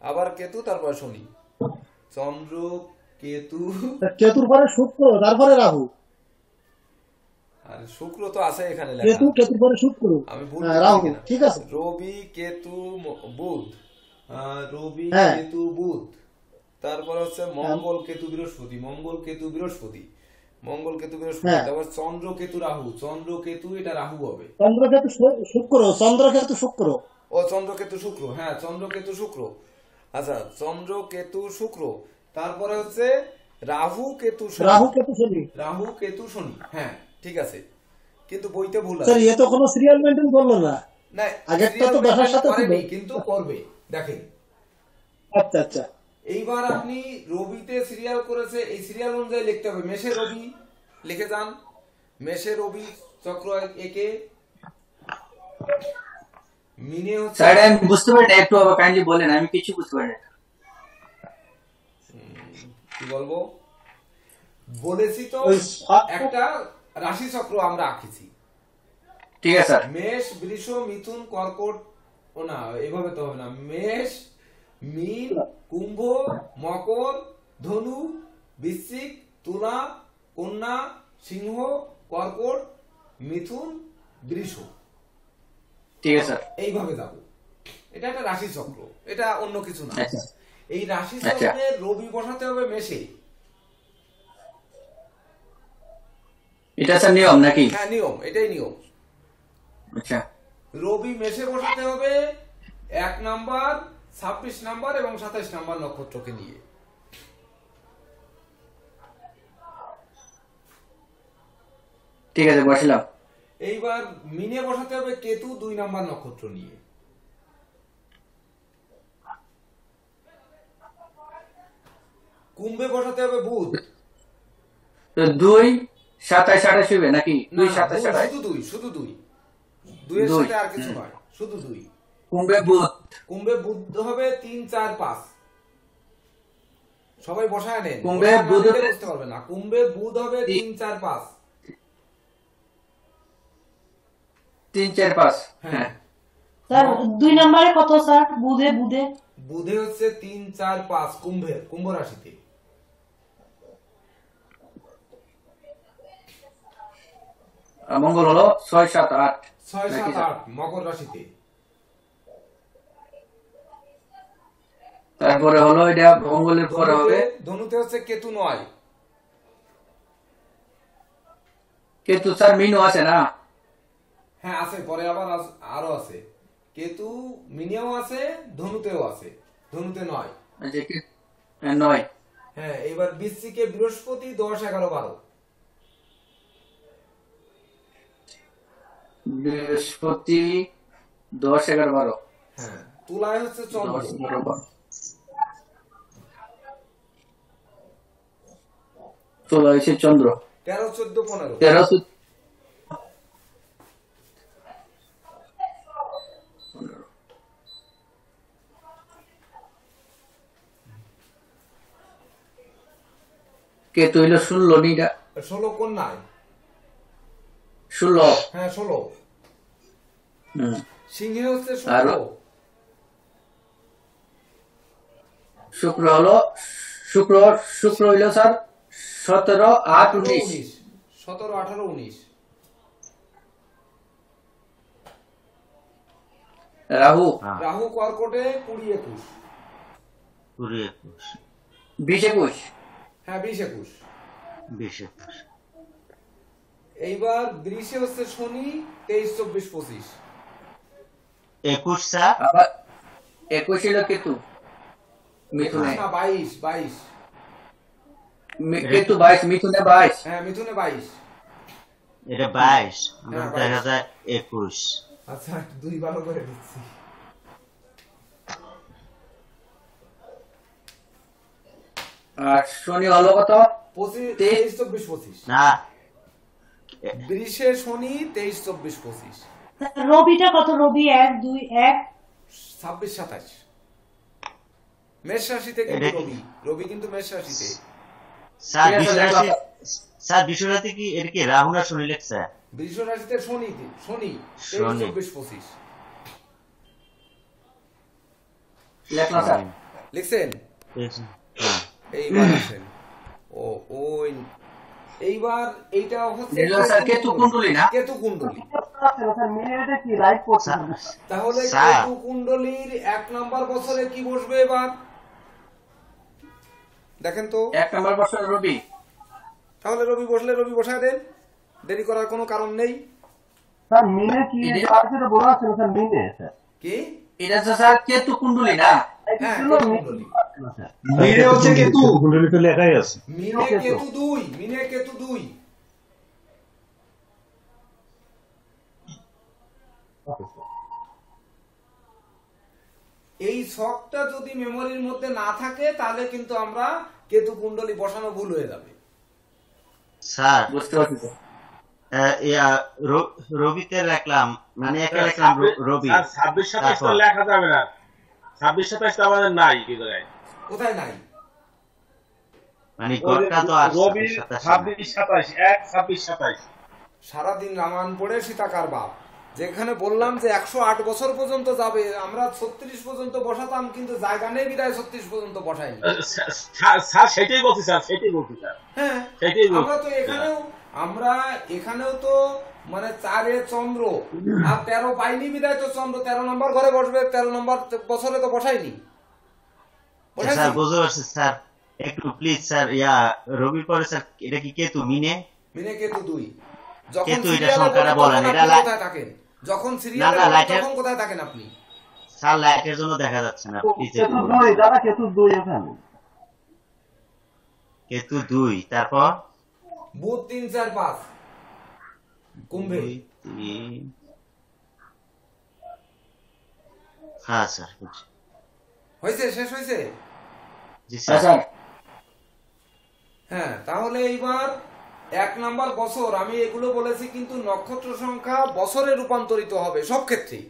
আবার কেতু, তারপরে শনি। চন্দ্র কেতু, কেতুর পরে শুক্র, তারপরে রাহু। আর শুক্র তো আছে এখানে লেখা। কেতুর পরে শুক্র, আমি ভুল রাহু। লিখেছি কিনা? ঠিক আছে। রবি কেতু বুধ, রবি হ্যাঁ। কেতু বুধ, তারপর হচ্ছে মঙ্গল কেতু বৃহস্পতি, মঙ্গল কেতু বৃহস্পতি, মঙ্গল কেতু বৃহস্পতি, হ্যাঁ। তারপর চন্দ্র কেতু রাহু, চন্দ্র কেতু এটা রাহু হবে। চন্দ্রকেতু শুক্র, চন্দ্রকেতু শুক্র। ও চন্দ্র কেতু শুক্র, হ্যাঁ চন্দ্র কেতু শুক্র। আচ্ছা, চন্দ্র কেতু শুক্র, তারপরে হচ্ছে রাহু কেতু শনি। রাহু কেতু শনি। রাহু কেতু শনি, হ্যাঁ ঠিক আছে, কিন্তু বইতে ভুল স্যার আছে। এ তো কোনো সিরিয়াল মেনটেন করলো না। না, আগেরটা তো serial দশার maintain সাথে ছিল। করেনি, কিন্তু করবে। দেখেন আচ্ছা আচ্ছা। এইবার আপনি রবিতে সিরিয়াল করেছে, এই সিরিয়াল অনুযায়ী লিখতে হবে। মেষে রবি লিখে যান, মেষে রবি চক্র একে, মিনে হচ্ছে স্যার আমি বুঝতে পারি না, একটু আবার কাইন্ডলি বলেন, আমি কিছু বুঝতে পারি না। কি বলবো, বলেছি তো ওই একটা রাশি চক্র আমরা আঁকেছি। ঠিক আছে স্যার। মেষ বৃষ মিথুন কর্কট, ও না এইভাবে তো হবে না। মেষ মীন কুম্ভ মকর ধনু বৃশ্চিক তুলা কন্যা সিংহ কর্কট মিথুন বৃষ, ঠিক আছে স্যার। এইভাবে যাব। এটা একটা রাশি চক্র, এটা অন্য কিছু না। আচ্ছা এই রাশি আচ্ছা। চক্রে রবি বসাতে হবে মেষে। এটা স্যার নিয়ম নাকি? হ্যাঁ নিয়ম, এটাই নিয়ম। আচ্ছা রবি মেষে বসাতে হবে 1 নাম্বার 26 নাম্বার এবং 27 নাম্বার নক্ষত্রকে নিয়ে। ঠিক আছে, বসলাম। এইবার মিনে বসাতে হবে কেতু 2 নাম্বার নক্ষত্র নিয়ে। কুম্ভে বসাতে হবে বুধ। তো 2 27 28 হবে নাকি? না, 2 27 28 শুধু 2, শুধু 2, 2 এর সাথে আর কিছু নয়, শুধু 2। কুম্ভে বুধ। কুম্ভে বুধ হবে 3 4 5। সবাই বসায় নেন, কুম্ভে বসায় না বুধ নিলে হবে- বুঝতে পারবে না। কুম্ভে বুধ হবে 3, 4, 5। 3, 4, 5। হ্যাঁ হ্যাঁ স্যার 2 নম্বরে কত স্যার? বুধে বুধে বুধে হচ্ছে 3, 4, 5 কুম্ভ রাশিতে। আর মঙ্গল হলো 6, 7, 8। 6, 7, নাকি স্যার? 8 মকর রাশিতে। তারপরে হলো এটা মঙ্গলের পরে হবে ধনুতে হচ্ছে কেতু 9। কেতু স্যার মিনু আছে না? হ্যাঁ আছে, পরে আবার আরো আছে। কেতু মিনিয়াও আছে, ধনুতেও আছে, ধনুতে 9। যে 9। হ্যাঁ এবার বৃশ্চিকে বৃহস্পতি 10, 11, 12। বৃহস্পতি 10, 11, 12। হ্যাঁ তুলায় হচ্ছে চন্দ্র। 10, 11, 12। চলে হয়েছে চন্দ্র 13, 14, 15। 13। কেতু হইলো 16 নিটা 16 কন্যায়। 16। হ্যাঁ 16। হুম। সিংহে হচ্ছে আর 16। শুক্র হলো শুক্র হইলো স্যার 17, 8, 19। 17, 18, 19। রাহু রাহু কর্কটে 20, 21। 20, 21, 20, 21। হ্যাঁ 20, 21। 20, 21। এইবার বৃষে হচ্ছে শনি 23, 24, 25। 21 স্যার। আবার 21 হইলো কেতু মিথুনে। না 22, 22। কেতু 22, মিথুনে 22। হ্যাঁ মিথুনে 22। এটা 22, আমার হ্যাঁ, দেখা 22। যায় 21। আচ্ছা 2 ভালো করে দিচ্ছি। আর শনি হলো কত? 25, 23, 24, 25। না বৃষে শনি 23, 24, 25। স্যার রবিটা কত? রবি 1, 2, 1 26, 27। মেষ রাশিতে কিন্তু এটা কি? রবি কিন্তু মেষ রাশিতে। স্যার ঠিক আছে, বিশ্বরাশি, দেখো। স্যার বিশ্বরাশি কি এটা কি রাহু না শনি লেখছে? বৃষ রাশিতে শনি 23, শনি। 24, 25। লেখনা স্যার। লিখছেন? হ্যাঁ। এইবার আসেন। ওই এইবার এইটা হচ্ছে দেখলাম স্যার কেতু কুণ্ডলী না? কেতু কুণ্ডলী। স্যার, তাহলে স্যার। কেতু কুণ্ডলীর 1 নাম্বার বছরে কি বসবে এবার দেখেন তো। 1 নম্বর বছর রবি। তাহলে রবি বসলে রবি বসায় দেন, দেরি করার কোনো কারণ নেই। স্যার মিনে কি যেটা বলা আছে স্যার মিনে স্যার কি? এটা তো স্যার কেতু কুণ্ডলী না? হ্যাঁ কেতু কুণ্ডলী। মিনে হচ্ছে কেতু। কুণ্ডলী তো লেখাই আছে মিনে কেতু 2, মিনে কেতু 2। এই ছকটা যদি মেমোরির মধ্যে না থাকে তাহলে কিন্তু আমরা কেতু কুণ্ডলী বসানো ভুল হয়ে যাবে। স্যার বুঝতে পারছি স্যার। রবিতে রাখলাম, মানে একা রাখলাম রবি। 26, 27 তো তারপর? লেখা যাবে না 26, 27 তো আমাদের নাই কি করে কোথায় নাই? মানে গড়টা তো আর রবি 27 26, 27 1 26, 27 সারাদিন রামায়ণ পড়ে সীতাকার বাপ, যেখানে বললাম যে 108 বছর পর্যন্ত যাবে, আমরা 36 পর্যন্ত বসাতাম, কিন্তু জায়গা নেই বিদায় 36 পর্যন্ত বসাইনি। স্যার সেটাই বলছি স্যার সেটাই বলছি স্যার হ্যাঁ সেটাই বলছি। আমরা এখানেও তো মানে 4-এ চন্দ্র আর 13 পাইনি বিদায় তো চন্দ্র 13 নম্বর ঘরে বসবে, 13 নম্বর বছরে তো বসাইনি। স্যার বুঝতে পারছি স্যার, একটু প্লিজ স্যার রবির পরে স্যার এটা কি কেতু মিনে? মিনে কেতু 2। যখন কেতু এটা সিরিয়ালে সংখ্যাটা বলি বলেন, তখন এটা আপনি কোথায় থাকেন? যখন সিরিয়ালে না, বলি লাইটের- তখন কোথায় থাকেন আপনি? স্যার লাইটের জন্য দেখা যাচ্ছে না, প্লিজ কেতু 2 দাদা কেতু 2 এখানে কেতু 2, তারপর বুধ 3, 4, 5 কুম্ভে। 2, 3। হ্যাঁ স্যার বুঝছি। হয়েছে, শেষ হয়েছে। জি হ্যাঁ স্যার। স্যার। হ্যাঁ তাহলে এইবার 1 নাম্বার বছর, আমি এগুলো বলেছি কিন্তু নক্ষত্র সংখ্যা বছরে রূপান্তরিত হবে সব ক্ষেত্রেই।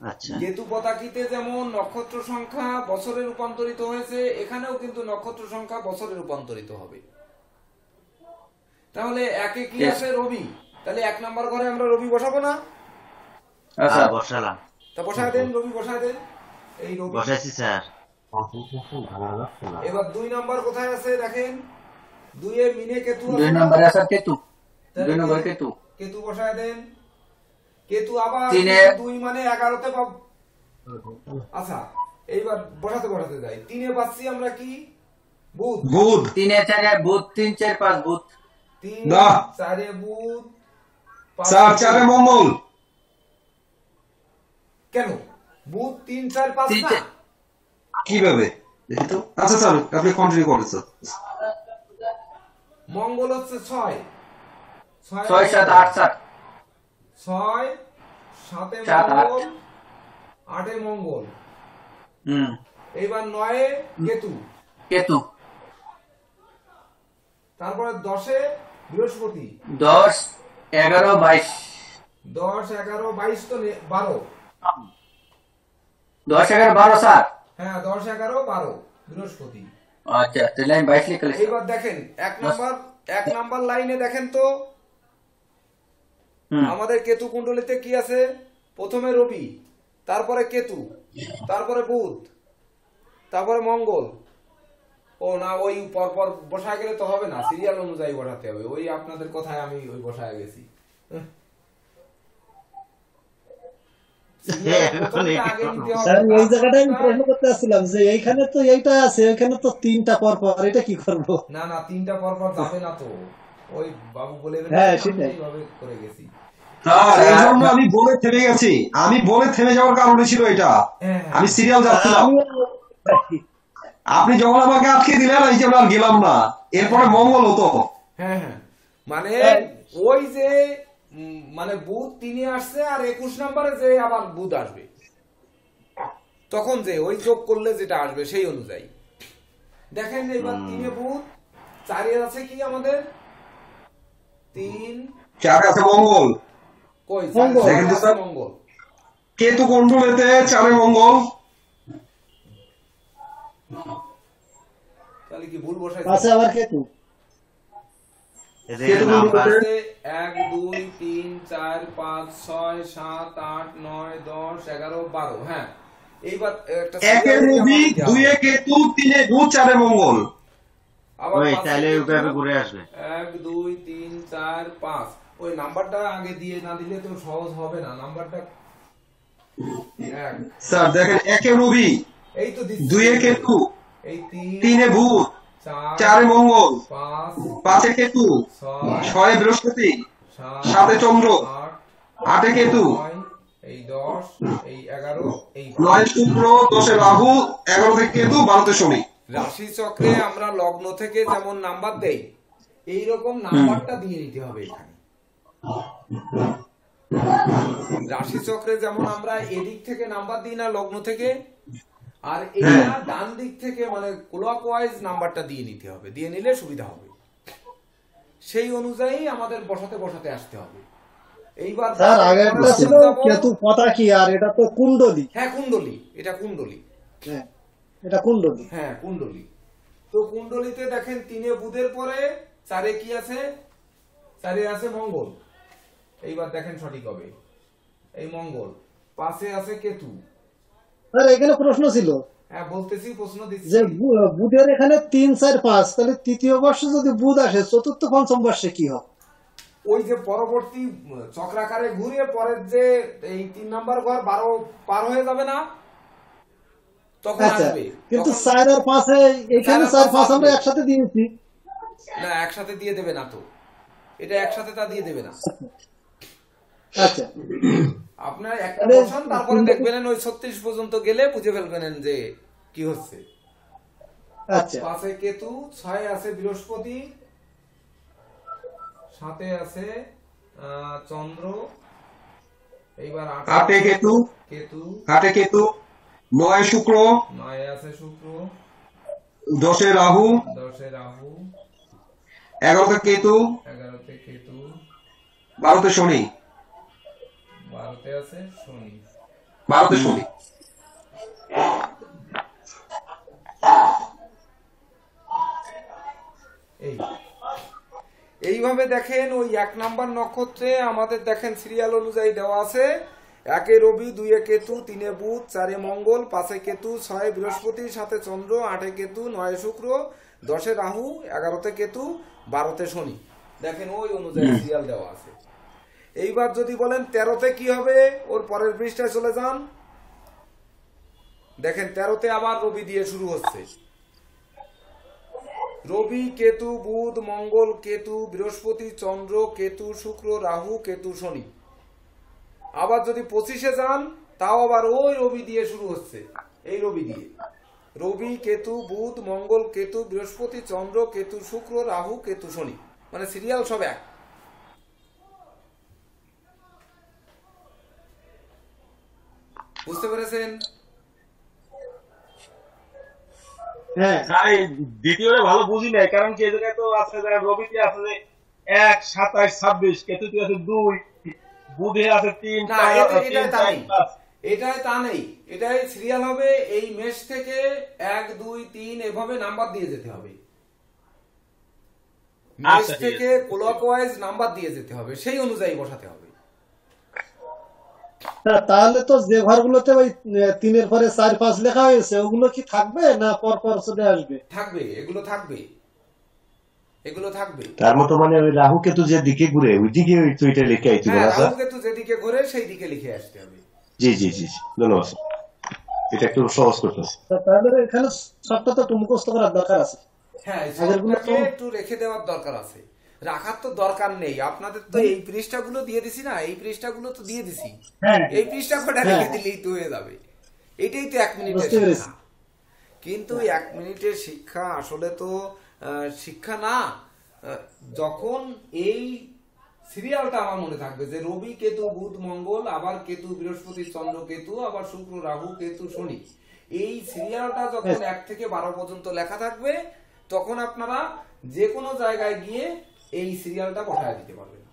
আচ্ছা কেতু পতাকিতে যেমন নক্ষত্র সংখ্যা বছরে রূপান্তরিত হয়েছে, এখানেও কিন্তু নক্ষত্র সংখ্যা বছরে রূপান্তরিত হবে। তাহলে একে কি Yes. আছে? রবি। তাহলে 1 নাম্বার ঘরে আমরা রবি বসাবো না? আচ্ছা বসালাম, তা বসায় দেন, রবি বসায় দেন। এই রবি। বসাইছি স্যার। এবার 2 নাম্বার কোথায় আছে দেখেন, 2 এ মিনে কেতু 2 আছে না? নম্বরে আছে কেতু, তাহলে 2 নম্বর কেতু, কেতু বসায় দেন। কেতু আবার 3 এ 2 মানে 11তে পাব। আচ্ছা এইবার বসাতে যাই। 3 এ পাচ্ছি আমরা কি? বুধ। বুধ 3 এ 4 এ বুধ, 3 4 5 বুধ, 3 না। 4 এ বুধ, 5 4 4 মঙ্গল। কেন? বুধ 3 4 5 তিন, না? চার। কিভাবে দেখি তো? আচ্ছা স্যার আপনি কন্টিনিউ করেন স্যার। মঙ্গল হচ্ছে 6 6 7 8 7 6 7 এ 7 8 মঙ্গল, 8 এ মঙ্গল। হুম এইবার 9 এ কেতু, কেতু, তারপরে 10 এ বৃহস্পতি। 10 11 22 10 11 22 তো 12। 10 11 12 স্যার। হ্যাঁ 10 11 12 বৃহস্পতি। আচ্ছা তাহলে আমি 22 লিখে লিখছি। এইবার দেখেন 1 নাম্বার লাইনে দেখেন তো হুম আমাদের কেতু কুণ্ডলিতে কি আছে? প্রথমে রবি, তারপরে কেতু, তারপরে বুধ, তারপরে মঙ্গল। ও না, ওই পরপর বসায় গেলে তো হবে না, সিরিয়াল অনুযায়ী বসাতে হবে। ওই আপনাদের কথায় আমি ওই বসায় গেছি। প্রথমটা আগে নিতে হবে, স্যার এই জায়গাটা আমি তারপরটা- প্রশ্ন করতে আসছিলাম যে এইখানে তো এইটা আছে, ওইখানে তো 3টা পর পর, এটা কি করব? না না 3টা পরপর যাবে না তো, ওই বাবু বলে গেলে হ্যাঁ, আমি সেটাই। এইভাবে করে গেছি। স্যার এই জন্য আমি বলে থেমে গেছি। আমি বলে থেমে যাওয়ার কারণে ছিল এটা। হ্যাঁ, আমি সিরিয়াল যাচ্ছিলাম। আপনি যখন আমাকে আটকে দিলেন এই যে আর গেলাম না, এরপরে মঙ্গল হতো। হ্যাঁ হ্যাঁ মানে ওই যে মানে বুধ 3 এ আসছে, আর 21 নম্বরে যে আবার বুধ আসবে, তখন যে ওই যোগ করলে যেটা আসবে সেই অনুযায়ী দেখেন। এবার 3 এ বুধ, 4 এ আছে কি আমাদের? 3 4 আছে মঙ্গল। কই? মঙ্গল। 4 দেখেন তো আছে স্যার। মঙ্গল। কেতু কুণ্ডলিতে 4 মঙ্গল। তাহলে কি ভুল বসাইছে? আছে আবার কেতু। এদের কেতু নাম্বার কুণ্ডলিতে 1 2 3 4 5 6 7 8 9 10 11 12। হ্যাঁ এইবার একটা 1 এ রবি, 2 এ কেতু, 3 এ বুধ, 4 এ মঙ্গল। আবার ওই 5 এ তাহলে কেতু। ওইভাবে ঘুরে আসবে। 1 2 3 4 5। ওই নাম্বারটা আগে দিয়ে না দিলে তো সহজ হবে না নাম্বারটা। 1 স্যার দেখেন 1 এ রবি, এই তো দিচ্ছি। 2 এ কেতু, এই 3 এ ভূত, 4 4 এ মঙ্গল, 5 5 এ কেতু, 6 6 এ বৃহস্পতি, 7 7 এ চন্দ্র, 8 8 এ কেতু, 9 এই 10 এই 11 এই 9 এ শুক্র, 10 এ রাহু, 11 তে কেতু, 12 তে শনি। রাশি চক্রে আমরা লগ্ন থেকে যেমন নাম্বার দেই, এই রকম নাম্বারটা দিয়ে নিতে হবে এখানে। রাশি চক্রে যেমন আমরা এদিক থেকে নাম্বার দিই না লগ্ন থেকে, আর এটা ডান দিক থেকে মানে ক্লকওয়াইজ নাম্বারটা দিয়ে নিতে হবে। দিয়ে নিলে সুবিধা হবে। সেই অনুযায়ী আমাদের বসাতে আসতে হবে। এইবার স্যার আগেরটা ছিল কেতু পতাকি, আর এটা তো কুণ্ডলী। হ্যাঁ কুণ্ডলী, এটা কুণ্ডলী। হ্যাঁ, এটা কুণ্ডলী। হ্যাঁ কুণ্ডলী। তো কুণ্ডলীতে দেখেন 3 এ বুধের পরে 4 এ কি আছে? 4 এ আছে মঙ্গল। এইবার দেখেন সঠিক হবে, এই মঙ্গল। 5 এ আছে কেতু। স্যার এখানে প্রশ্ন ছিল হ্যাঁ বলতেছি, প্রশ্ন দিচ্ছি। যে বুধের এখানে 3 4 5, তাহলে তৃতীয় বর্ষে যদি বুধ আসে, চতুর্থ পঞ্চম বর্ষে কি হবে? ওই যে পরবর্তী চক্রাকারে ঘুরে পরের যে এই 3 নাম্বার ঘর 12 পার হয়ে যাবে না, তখন আচ্ছা, আসবে। কিন্তু তখন- 4 আর 5 এখানে 4 আর 4 5 আমরা আসবে। একসাথে দিয়েছি। না একসাথে দিয়ে দেবে না তো, এটা একসাথে তা দিয়ে দেবে না। আচ্ছা, আপনার একটা তাহলে বসান, তারপরে দেখবেন ওই 36 পর্যন্ত গেলে বুঝে ফেলবেন যে কি হচ্ছে। আচ্ছা। 5 এ কেতু, 6 এ আছে বৃহস্পতি, 7 এ আছে চন্দ্র, এইবার 8 এ কেতু, কেতু, 8 এ কেতু, 9 এ শুক্র, 9 এ আছে শুক্র, 10 এ রাহু, 10 এ রাহু, 11 তে কেতু, 11 তে কেতু, 12 তে শনি। 12 তে আছে শনি। 12তে শনি। এইভাবে দেখেন ওই 1 নাম্বার নক্ষত্রে আমাদের দেখেন সিরিয়াল অনুযায়ী দেওয়া আছে 1-এ রবি, 2-এ কেতু, 3-এ বুধ, 4-এ মঙ্গল, 5-এ কেতু, 6-এ বৃহস্পতি, 7-এ চন্দ্র, 8-এ কেতু, 9-এ শুক্র, 10-এ রাহু, 11-তে কেতু, 12-তে শনি। দেখেন ওই অনুযায়ী সিরিয়াল দেওয়া আছে। এইবার যদি বলেন 13তে কি হবে, ওর পরের পৃষ্ঠায় চলে যান। দেখেন 13তে আবার রবি দিয়ে শুরু হচ্ছে। রবি, কেতু, বুধ, মঙ্গল, কেতু, বৃহস্পতি, চন্দ্র, কেতু, শুক্র, রাহু, কেতু, শনি। আবার যদি 25-এ যান, তাও আবার ওই রবি দিয়ে শুরু হচ্ছে, এই রবি দিয়ে। রবি, কেতু, বুধ, মঙ্গল, কেতু, বৃহস্পতি, চন্দ্র, কেতু, শুক্র, রাহু, কেতু, শনি। মানে সিরিয়াল সব এক। বুঝতে পেরেছেন? হ্যাঁ এই দ্বিতীয়টা ভালো বুঝি নাই, কারণ কি এই জায়গায় তো আছে যে রবিতে আছে যে 1, 27, 26, কেতুতে আছে 2, বুধে আছে 3, না, 4, এটাই তা 3, নেই। 4, 5। এটাই তা নেই। এটাই সিরিয়াল হবে এই মেশ থেকে 1, 2, 3 এভাবে নাম্বার দিয়ে যেতে হবে। মেশ আচ্ছা, ঠিক থেকে আছে। ক্লকওয়াইজ নাম্বার দিয়ে যেতে হবে, সেই অনুযায়ী বসাতে হবে। তাহলে তো যে ঘরগুলোতে ওই 3-এর পরে 4, 5 লেখা হয়েছে ওগুলো কি থাকবে না পর পর চলে আসবে? থাকবে, এগুলো থাকবে, এগুলো থাকবে। তার মতো মানে ওই রাহু কেতু যে দিকে ঘুরে ওই দিকে ওই তো এটা লিখে আইতে হ্যাঁ, বলা স্যার। রাহু কেতু যেদিকে ঘোরে সেই দিকে লিখে আসতে হবে। জি জি জি জি, ধন্যবাদ স্যার। এটা একটু সহজ করতেছে। তাহলে এখানে সবটা তো একটু মুখস্থ করার দরকার আছে। হ্যাঁ, এই আগেরগুলো তো- সবটাকে একটু রেখে দেওয়ার দরকার আছে। রাখার তো দরকার নেই, আপনাদের তো এই পৃষ্ঠাগুলো দিয়ে দিছি না, এই পৃষ্ঠাগুলো তো দিয়ে দিছি। হ্যাঁ এই পৃষ্ঠা কটা হ্যাঁ। রেখে দিলেই তো হয়ে যাবে। এটাই তো 1 মিনিটের বুঝতে পেরেছি। শিক্ষা। কিন্তু 1 মিনিটের শিক্ষা আসলে তো শিক্ষা না। যখন এই সিরিয়ালটা আমার মনে থাকবে যে রবি, কেতু, বুধ, মঙ্গল, আবার কেতু, বৃহস্পতি, চন্দ্র, কেতু, আবার শুক্র, রাহু, কেতু, শনি। এই সিরিয়ালটা যখন 1 থেকে 12 পর্যন্ত লেখা থাকবে, তখন আপনারা যে কোনো জায়গায় গিয়ে এই সিরিয়ালটা বসায় দিতে পারবেন।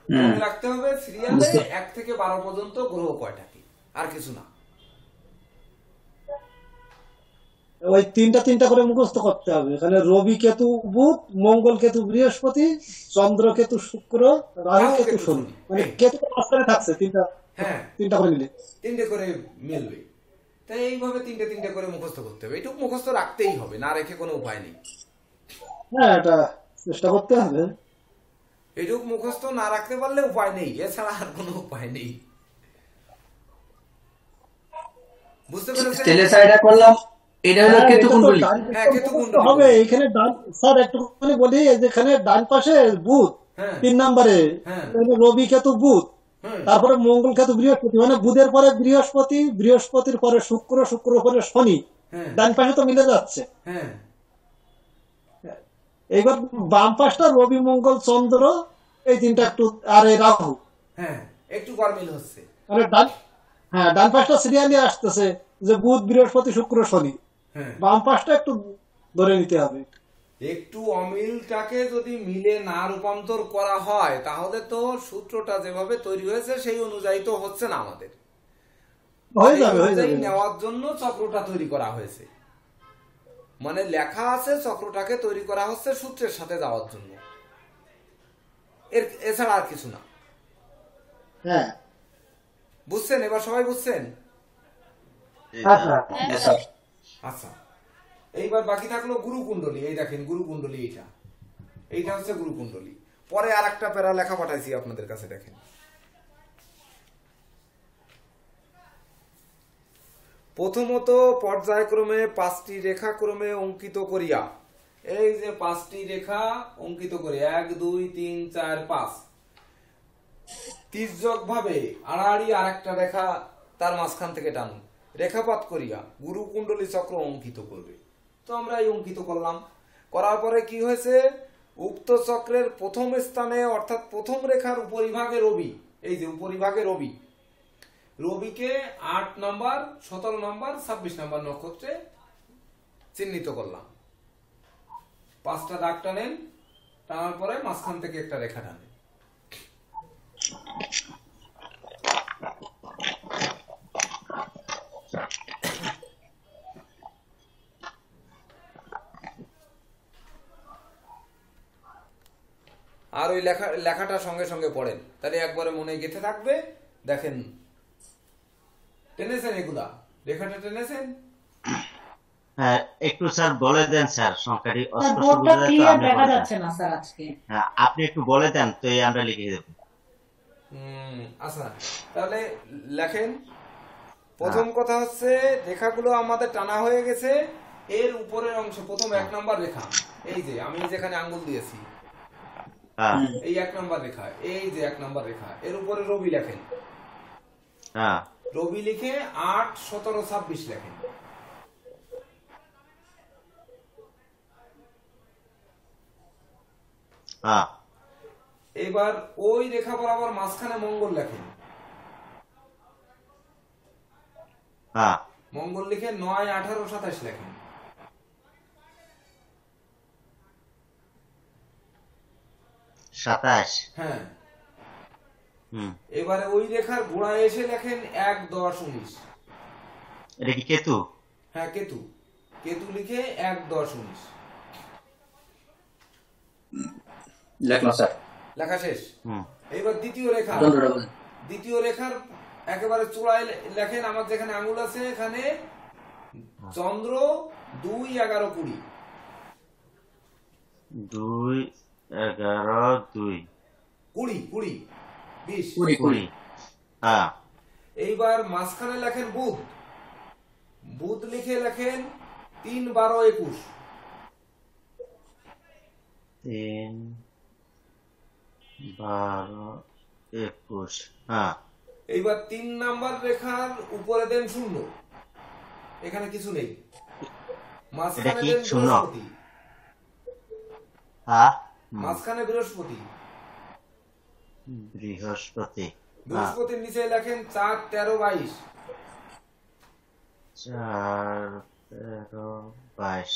মনে রাখতে হবে সিরিয়ালে 1 থেকে 12 পর্যন্ত গ্রহ কয়টা কি, আর কিছু না। ওই 3টা করে মুখস্থ করতে হবে। এখানে রবি কেতু বুধ, মঙ্গল কেতু বৃহস্পতি, চন্দ্র কেতু শুক্র, রাহু কেতু শনি। মানে কেতু মাঝখানে থাকছে হ্যাঁ, 3টা করে মিলে। 3টে করে মিলবে। তাই এইভাবে 3টে করে মুখস্থ করতে হবে। এটুকু মুখস্থ রাখতেই হবে, না রেখে কোনো উপায় নেই। হ্যাঁ এটা চেষ্টা করতে হবে। এটুকু মুখস্থ না রাখতে পারলে উপায় নেই, এছাড়া আর কোনো উপায় নেই। বুঝতে পেরেছেন? তাহলে স্যার এটা করলাম, এটা হলো কেতু কুণ্ডলী। হ্যাঁ, কেতু কুণ্ডলী হবে এখানে স্যার একটুখানি বলি, যেখানে ডান পাশে বুধ হ্যাঁ। 3 নম্বরে, হ্যাঁ। রবি কেতু বুধ, হুম, তারপরে মঙ্গল কেতু বৃহস্পতি, মানে বুধের পরে বৃহস্পতি, বৃহস্পতির পরে শুক্র, শুক্র পরে শনি। হ্যাঁ, ডান পাশে তো মিলে যাচ্ছে। হ্যাঁ, এইবার বাম পাশটা রবি মঙ্গল চন্দ্র, এই 3টা একটু, আর এই রাহু। হ্যাঁ, একটু গরমিল হচ্ছে। মানে ডান পাশটা সিরিয়ালি আসতেছে যে বুধ বৃহস্পতি শুক্র শনি, হ্যাঁ, বাম পাশটা একটু ধরে নিতে হবে। একটু অমিলটাকে যদি মিলে না রূপান্তর করা হয়, তাহলে তো সূত্রটা যেভাবে তৈরি হয়েছে সেই অনুযায়ী তো হচ্ছে না আমাদের। হয়ে সেই যাবে অনুযায়ী নেওয়ার জন্য চক্রটা তৈরি করা হয়েছে। মানে লেখা আছে, চক্রটাকে তৈরি করা হচ্ছে সূত্রের সাথে যাওয়ার জন্য, এছাড়া আর কিছু না। হ্যাঁ বুঝছেন? এবার সবাই বুঝছেন? আচ্ছা আচ্ছা, এইবার বাকি থাকলো গুরুকুণ্ডলী। এই দেখেন গুরুকুণ্ডলী, এইটা হচ্ছে গুরুকুণ্ডলী। পরে আর একটা প্যারা লেখা পাঠাইছি আপনাদের কাছে, দেখেন। প্রথমত পর্যায়ক্রমে 5টি রেখা ক্রমে অঙ্কিত করিয়া, এই যে 5টি রেখা অঙ্কিত করি, 1, 2, 3, 4, 5, তির্যক ভাবে আড়াআড়ি আরেকটা রেখা তার মাঝখান থেকে টানুন, রেখাপাত করিয়া গুরুকুণ্ডলী চক্র অঙ্কিত করবে। তো আমরা এই অঙ্কিত করলাম। করার পরে কি হয়েছে, উক্ত চক্রের প্রথম স্থানে অর্থাৎ প্রথম রেখার উপরিভাগে রবি, এই যে উপরিভাগে রবি, রবিকে 8 নম্বর, 17 নম্বর, 26 নম্বর নক্ষত্রে চিহ্নিত করলাম। 5টা দাগ টানেন, টানার পরে মাঝখান থেকে একটা রেখা টানেন। আর ওই লেখাটা সঙ্গে সঙ্গে পড়েন, তাহলে একবারে মনে গেঁথে থাকবে। দেখেন, টেনেছেন এগুলা, রেখাটা টেনেছেন? হ্যাঁ, একটু স্যার বলে দেন স্যার, সংখ্যাটি স্যার অস্পষ্ট বোর্ডটা বোঝা যায় তো, ক্লিয়ার আপনি দেখা বলে দেন। যাচ্ছে না স্যার আজকে। হ্যাঁ, আপনি একটু বলে দেন তো এই আমরা লিখে দেব। আচ্ছা, তাহলে লেখেন। প্রথম কথা হচ্ছে রেখাগুলো আমাদের টানা হয়ে গেছে। এর উপরের অংশ প্রথম 1 নাম্বার রেখা, এই যে আমি যেখানে আঙ্গুল দিয়েছি, হ্যাঁ এই 1 নাম্বার রেখা, এই যে 1 নাম্বার রেখা, এর উপরে রবি লেখেন। হ্যাঁ রবি লিখে 8, 17, 26 লেখেন। হ্যাঁ এবার ওই রেখা বরাবর মাঝখানে মঙ্গল লেখেন। হ্যাঁ মঙ্গল লিখে 9, 18, 27 লেখেন। 27। হ্যাঁ, হুম, এবারে ওই রেখার গোড়ায় এসে লেখেন 1, 10, 19। এটা কি কেতু? হ্যাঁ, কেতু। কেতু লিখে 1, 10, 19 লেখলাম স্যার। লেখা শেষ। হুম, এইবার দ্বিতীয় রেখা, চন্দ্রটা বলেন। দ্বিতীয় রেখার একেবারে চূড়ায় লেখেন, আমার যেখানে আঙুল আছে এখানে চন্দ্র 2, 11, 20। 2, 11, 2, 20, 20। 20। হ্যাঁ, এইবার মাঝখানে লেখেন বুধ। বুধ লিখে লেখেন 3, 12, 21। 3, 12, 21। হ্যাঁ, এইবার 3 নাম্বার রেখার উপরে দেন 0, এখানে কিছু নেই। মাঝখানে এটা কি দেন 0? বৃহস্পতি। হ্যাঁ, মাঝখানে বৃহস্পতি। বৃহস্পতি। হ্যাঁ, বৃহস্পতির নিচে লেখেন 4, 13, 22। 4, 13, 22।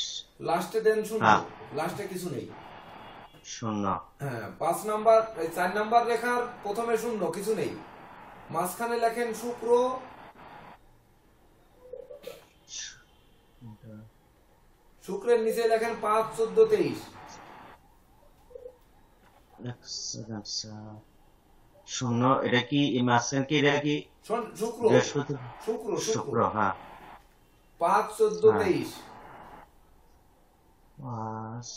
লাস্টে দেন 0, হ্যাঁ। লাস্টে কিছু নেই। 0। হ্যাঁ, 5 নাম্বার 4 নাম্বার রেখার প্রথমে 0, কিছু নেই। মাঝখানে লেখেন শুক্র। শুক্রের নিচে লেখেন 5, 14, 23। 0, এটা কি মাঝখানে কি, এটা কি শুক্র, বৃহস্পতি? শুক্র, শুক্র। হ্যাঁ, 5, 14, হ্যাঁ। 23। 5,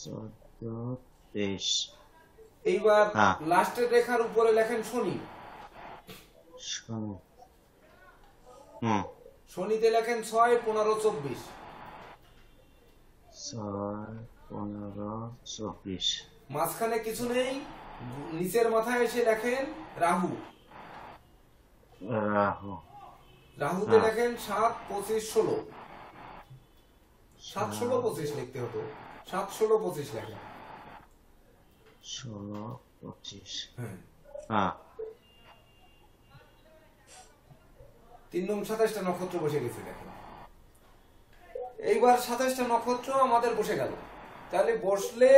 14, 23। এইবার হ্যাঁ। লাস্টের রেখার উপরে লেখেন শনি। শনি। হুম, শনিতে লেখেন 6, 15, 24। 6, 15, 24। মাঝখানে কিছু নেই। নিচের মাথায় এসে লেখেন রাহু। রাহু। রাহুতে হ্যাঁ। লেখেন 7, 25, 16। 7, 16, 25 লিখতে হতো। 7, 16, 25 লেখেন। 16, 25। হ্যাঁ, হ্যাঁ, 3 নং 27টা নক্ষত্র বসে গেছে দেখেন। এইবার 27টা নক্ষত্র আমাদের বসে গেল। তাহলে বসলে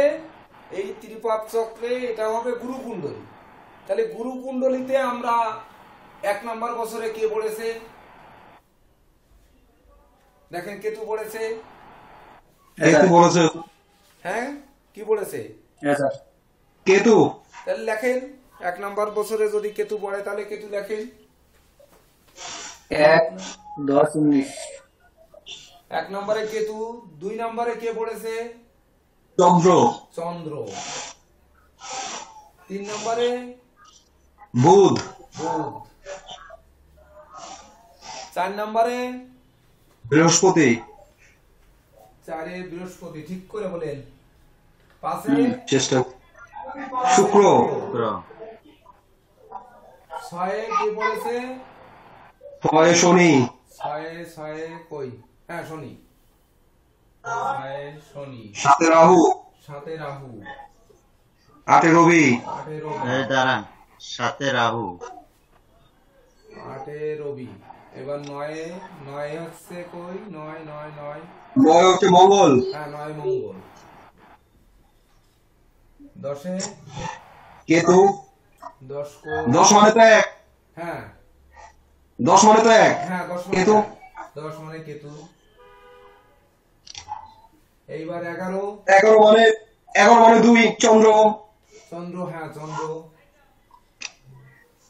এই ত্রিপাদ চক্রে এটা হবে গুরুকুণ্ডলী। তাহলে গুরুকুণ্ডলীতে আমরা 1 নাম্বার বছরে কে পড়েছে? দেখেন, কেতু পড়েছে। কেতু বলেছে। হ্যাঁ, কি পড়েছে? হ্যাঁ স্যার। কেতু। তাহলে লেখেন 1 নাম্বার বছরে যদি কেতু পড়ে তাহলে কেতু লেখেন। 1, 10, 19। 1 নম্বরে কেতু। 2 নম্বরে কে পড়েছে? চন্দ্র। চন্দ্র। 3 নম্বরে বুধ। বুধ। 4 নম্বরে বৃহস্পতি। 4 বৃহস্পতি, ঠিক করে বলেন। 5 চেষ্টা। শুক্র। শুক্র। 6 কে পড়েছে? 6 শনি। 6 কই? হ্যাঁ, শনি। 6 শনি। 7 রাহু। 7 রাহু। 8 রবি। 8 রবি। এই দাঁড়ান, 7 রাহু। 8 রবি। এবার 9 হচ্ছে কই? 9, 9, 9। 9 হচ্ছে মঙ্গল। হ্যাঁ, 9 মঙ্গল। 10 কেতু। 10 কই? 10 মানে তো 1। হ্যাঁ 10 মানে তো 1। হ্যাঁ, 10 কেতু। 10 মানে কেতু। এইবার 11 11 মানে 2 চন্দ্র। চন্দ্র, হ্যাঁ চন্দ্র।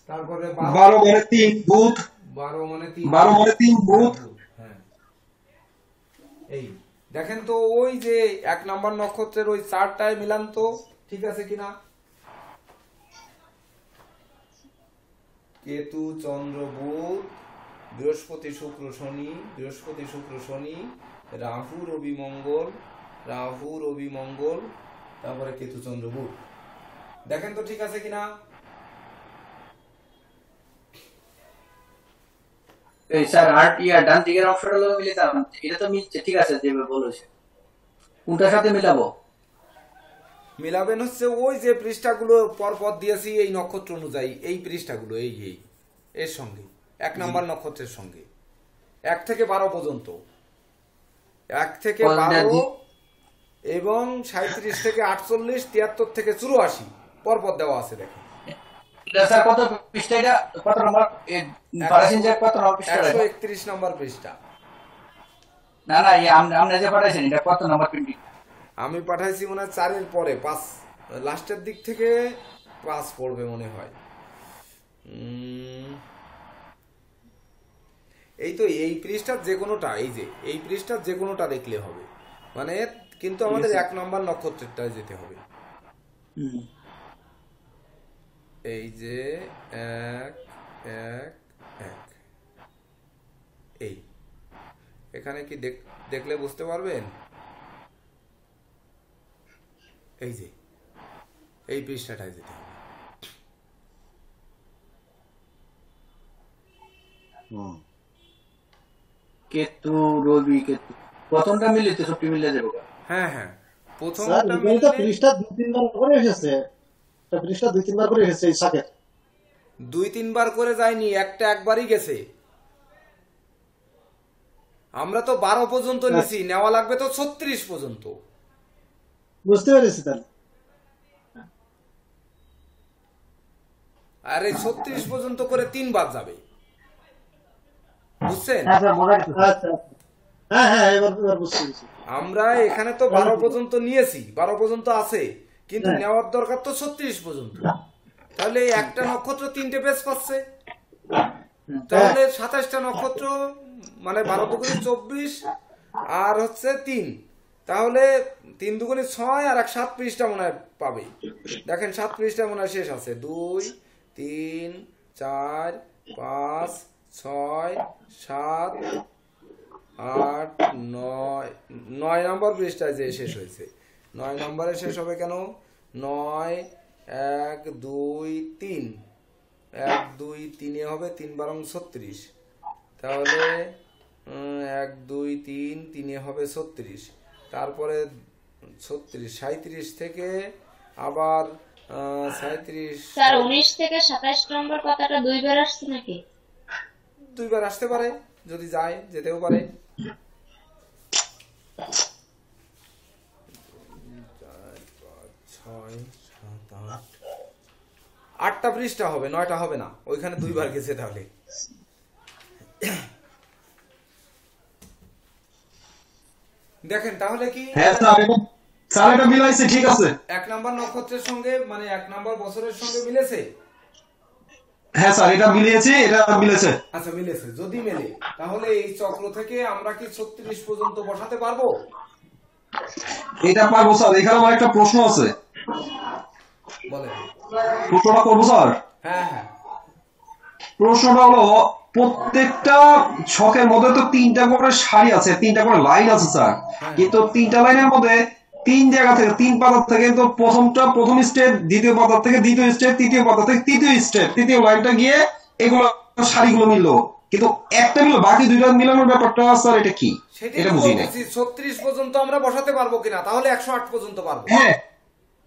তারপরে 12 মানে 3 বুধ, 12 মানে 3, 12 মানে 3 বুধ। হ্যাঁ এই দেখেন তো ওই যে 1 নাম্বার নক্ষত্রের ওই চারটায় মিলান তো ঠিক আছে কিনা। কেতু চন্দ্র বুধ, বৃহস্পতি শুক্র শনি, বৃহস্পতি শুক্র শনি, রাহু রবি মঙ্গল, রাহু রবি মঙ্গল, তারপরে কেতু চন্দ্র বুধ। দেখেন তো ঠিক আছে কিনা। এই স্যার ডান দিকের অংশটা লোক মিলে তার এটা তো মিলছে, ঠিক আছে যেভাবে বলেছে। কোনটার সাথে মিলাবো? মিলাবেন হচ্ছে ওই যে পৃষ্ঠাগুলো পরপর দিয়েছি এই নক্ষত্র অনুযায়ী, এই পৃষ্ঠাগুলো এই এর সঙ্গে 1 নাম্বার নক্ষত্রের সঙ্গে 1 থেকে 12 পর্যন্ত, 1 থেকে 12 এবং 37 থেকে 48, 73 থেকে 84 পরপর দেওয়া আছে। দেখেন এটা স্যার কত পৃষ্ঠা, এটা কত নম্বর পাঠাইছেন যে কত নম্বর পৃষ্ঠা? 131 নম্বর পৃষ্ঠা। না না, আমরা যে পাঠাইছেন এটা কত নম্বর প্রিন্টিং? আমি পাঠাইছি মনে হয় 4 এর পরে 5, লাস্টের দিক থেকে 5 পড়বে মনে হয়। এই তো এই পৃষ্ঠার যে কোনোটা, এই যে এই পৃষ্ঠার যে কোনোটা দেখলে হবে মানে, কিন্তু আমাদের 1 নাম্বার নক্ষত্রটায় যেতে হবে। এই যে 1 1 1 এই এখানে কি দেখলে বুঝতে পারবেন। এই যে এই পৃষ্ঠাটায় যেতে হবে। কেতু রবি কেতু প্রথমটা মিলিতে সবটি মিলে যাবে। হ্যাঁ হ্যাঁ, প্রথমটা স্যার এখানে তো পৃষ্ঠা 2-3 বার করে এসেছে, একটা পৃষ্ঠা 2-3 বার করে এসেছে এই শাকের। 2-3 বার করে যায়নি, একটা একবারই গেছে। আমরা তো 12 পর্যন্ত নিছি, নেওয়া লাগবে তো 36 পর্যন্ত। বুঝতে পেরেছি তাহলে। আর এই 36 পর্যন্ত করে 3 বার যাবে, বুঝছেন? আচ্ছা হ্যাঁ হ্যাঁ, এবার বুঝতে পেরেছি। আমরা এখানে তো 12 পর্যন্ত নিয়েছি, 12 পর্যন্ত আছে, কিন্তু নেওয়ার দরকার তো 36 পর্যন্ত। তাহলে এই একটা নক্ষত্র 3টে পেজ পাচ্ছে, তাহলে 27টা নক্ষত্র মানে 12 দুগুণে 24 আর হচ্ছে 3, তাহলে 3 দুগুণে 6 আর 7 পৃষ্ঠা মনে হয় পাবে। দেখেন 7 পৃষ্ঠা মনে হয় শেষ আছে। 2 3 4 5 6 7 8 9 নম্বর পৃষ্ঠায় যে শেষ হয়েছে। 9 নম্বরে শেষ হবে কেন? 9 1 2 3 1 2 3 হবে 3 বারং 36, তাহলে 1 2 3 3 হবে 36, তারপরে 36 37 থেকে আবার 37। স্যার 19 থেকে 27 নম্বর কথাটা 2 বার আসছে নাকি? 2 বার আসতে পারে, যদি যায় যেতেও পারে। 8টা পৃষ্ঠা হবে, 9টা হবে না, ওইখানে 2 বার গেছে। তাহলে দেখেন তাহলে কি হ্যাঁ স্যার এটা মিলাইছে, ঠিক আছে। 1 নাম্বার নক্ষত্রের সঙ্গে মানে 1 নাম্বার বছরের সঙ্গে মিলেছে। হ্যাঁ স্যার এটা মিলিয়েছি, এটা মিলেছে। আচ্ছা মিলেছে, যদি মেলে তাহলে এই চক্র থেকে আমরা কি 36 পর্যন্ত বসাতে পারবো? এটা পারবো স্যার। এখানে আমার একটা প্রশ্ন আছে, বলেন। প্রশ্নটা করবো স্যার? হ্যাঁ হ্যাঁ, প্রশ্নটা হলো প্রত্যেকটা ছকের মধ্যে তো 3টা করে সারি আছে, 3টা করে লাইন আছে স্যার, কিন্তু 3টা লাইনের মধ্যে 3 জায়গা থেকে 3 পাতা থেকে তো প্রথমটা প্রথম স্টেপ, দ্বিতীয় পাতা থেকে দ্বিতীয় স্টেপ, তৃতীয় পাতা থেকে তৃতীয় স্টেপ, তৃতীয় লাইনটা গিয়ে এগুলো সারিগুলো মিললো, কিন্তু একটা মিললো, বাকি 2টা মিলানোর ব্যাপারটা স্যার এটা কি? এটা বুঝি না। 36 পর্যন্ত আমরা বসাতে পারবো কিনা? তাহলে 108 পর্যন্ত পারবো। হ্যাঁ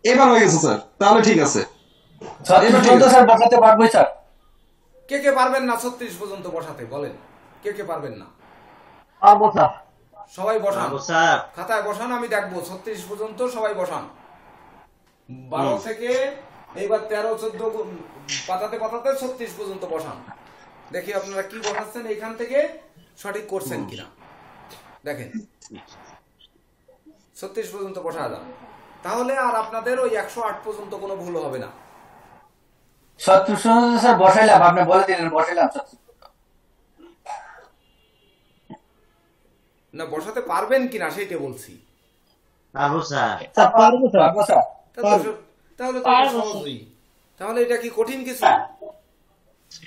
এবার হয়ে গেছে স্যার, তাহলে ঠিক আছে। স্যার বসাতে পারবো স্যার। কে কে পারবেন না 36 পর্যন্ত বসাতে? বলেন কে কে পারবেন না? পারবো স্যার। সবাই বসান, স্যার খাতায় বসান, আমি দেখবো 36 পর্যন্ত সবাই বসান। 12 থেকে এইবার 13 14 পাতাতে পাতাতে 36 পর্যন্ত বসান। দেখি আপনারা কি বসাচ্ছেন, এইখান থেকে সঠিক করছেন কিনা দেখেন। 36 পর্যন্ত বসা যান। তাহলে আর আপনাদের ওই 108 পর্যন্ত কোনো ভুল হবে না। শত্রু স্যার বসাইলাম, আপনি বলে দিলেন, বসাইলাম শত্রু। না বসাতে পারবেন কিনা সেইটা বলছি। পারবো স্যার। স্যার পারবো স্যার। পারবো স্যার। তাহলে তো এটা সহজই। তাহলে এটা কি কঠিন কিছু?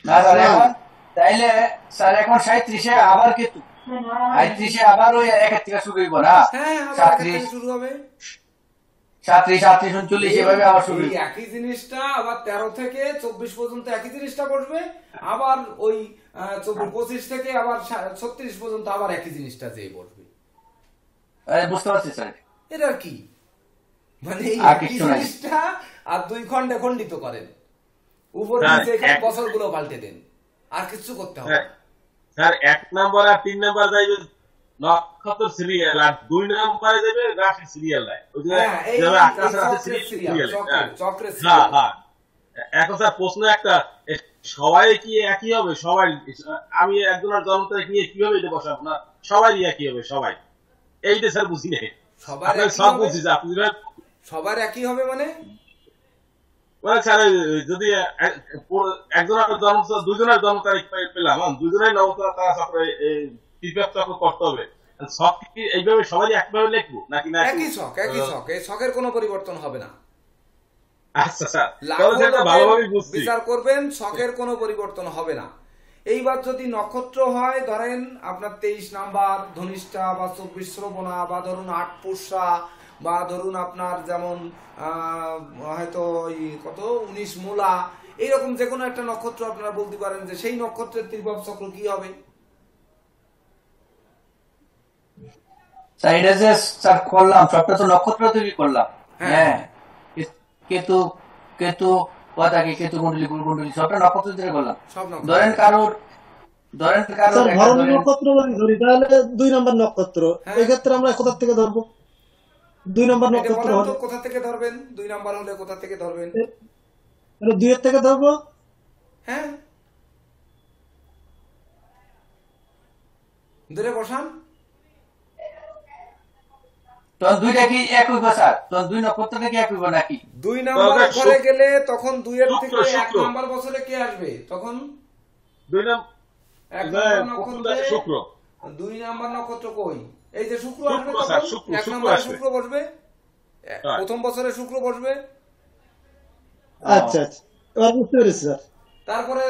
না স্যার, এখন তাইলে স্যার এখন 37-এ আবার কেতু, 38-এ আবার ওই 1 থেকে শুরু হইব না? হ্যাঁ আবার এখান 37, থেকে শুরু হবে। 37, 38, 39 এভাবে আবার শুরু এই হইব। একই জিনিসটা আবার 13 থেকে 24 পর্যন্ত একই জিনিসটা বসবে, আবার ওই 25 থেকে আবার 36 পর্যন্ত আবার একই জিনিসটা যেয়ে বসবে। বুঝতে পারছি স্যার। এটা কি মানে এই আর একই কিচ্ছু নাই। জিনিসটা আর 2 খণ্ডে খণ্ডিত করেন, উপর স্যার, নিচে এখানে বছরগুলো পাল্টে দেন, আর কিছু করতে হবে না। স্যার 1 নাম্বার আর 3 নাম্বার যাইবে নক্ষত্র সিরিয়াল, আর 2 নাম্বারে যাবে রাশি সিরিয়াল নাই। ওই যে হ্যাঁ, এই যারা আকাশ রাশি চক্রের সিরিয়াল। চক্রের হ্যাঁ সিরিয়াল। হ্যাঁ। এখন স্যার প্রশ্ন একটা, সবাই কি একই হবে? সবাই, আমি একজনের জন্ম তারিখ নিয়ে কিভাবে এটা বসাবো না? সবাই একই হবে, সবাই। এইটা স্যার বুঝি নাই। সবার আপনার একই সব হবে? বুঝি, আপনি সবার একই হবে মানে স্যার যদি একজনের জন্ম, দুজনের জন্ম তারিখ পেলাম, দুজনের নবতারা চক্র চক্র করতে হবে। সব কি এইভাবে সবাই একভাবে লিখবো নাকি না? একই ছক, একই ছক, এই ছকের কোনো পরিবর্তন হবে না। আচ্ছা স্যার, লাখো তাহলে সেটা লোকের ভালোভাবে বুঝছি। বিচার করবেন, ছকের কোনো পরিবর্তন হবে না। এইবার যদি নক্ষত্র হয়, ধরেন আপনার 23 নাম্বার ধনিষ্ঠা বা 24 শ্রবণা বা ধরুন 8 পুষ্যা বা ধরুন আপনার যেমন হয়তো ওই কত 19 মূলা, এইরকম যে কোনো একটা নক্ষত্র আপনারা বলতে পারেন যে সেই নক্ষত্রের ত্রিভুজ চক্র কি হবে। স্যার এটা যে স্যার করলাম সবটা তো নক্ষত্র তৈরি করলাম। হ্যাঁ। হ্যাঁ, কেতু কেতু পতাকা, কেতু কুণ্ডলী, গুরু কুণ্ডলী সবটা নক্ষত্র তৈরি করলাম। সব নক্ষত্র। ধরেন কারোর স্যার একটা ভরণী ধরেন নক্ষত্র যদি ধরি তাহলে 2 নম্বর নক্ষত্র, হ্যাঁ। এই ক্ষেত্রে আমরা কোথা থেকে ধরবো? 2 নম্বর এটা নক্ষত্র বলেন হলে তো কোথা থেকে ধরবেন? 2 নাম্বার হলে কোথা থেকে ধরবেন? 2 এর থেকে ধরবো। হ্যাঁ, ধরে বসান। তখন দুইটা কি এক হইব স্যার? তখন 2 নক্ষত্রটা কি এক হইব নাকি? 2 নাম্বার ঘরে গেলে তখন 2 এর শুক্র, থেকে 1 শুক্র। নাম্বার বছরে কে আসবে? তখন 2 1 নাম্বার নাম্বার নক্ষত্রে শুক্র। 2 নাম্বার নক্ষত্র কই? এই যে শুক্র আসবে, শুক্র স্যার, তখন শুক্র, 1 শুক্র নাম্বারে আসবে। শুক্র বসবে, হ্যাঁ। প্রথম বছরে শুক্র বসবে। আচ্ছা আচ্ছা, এবার বুঝতে পেরেছি স্যার। তারপরে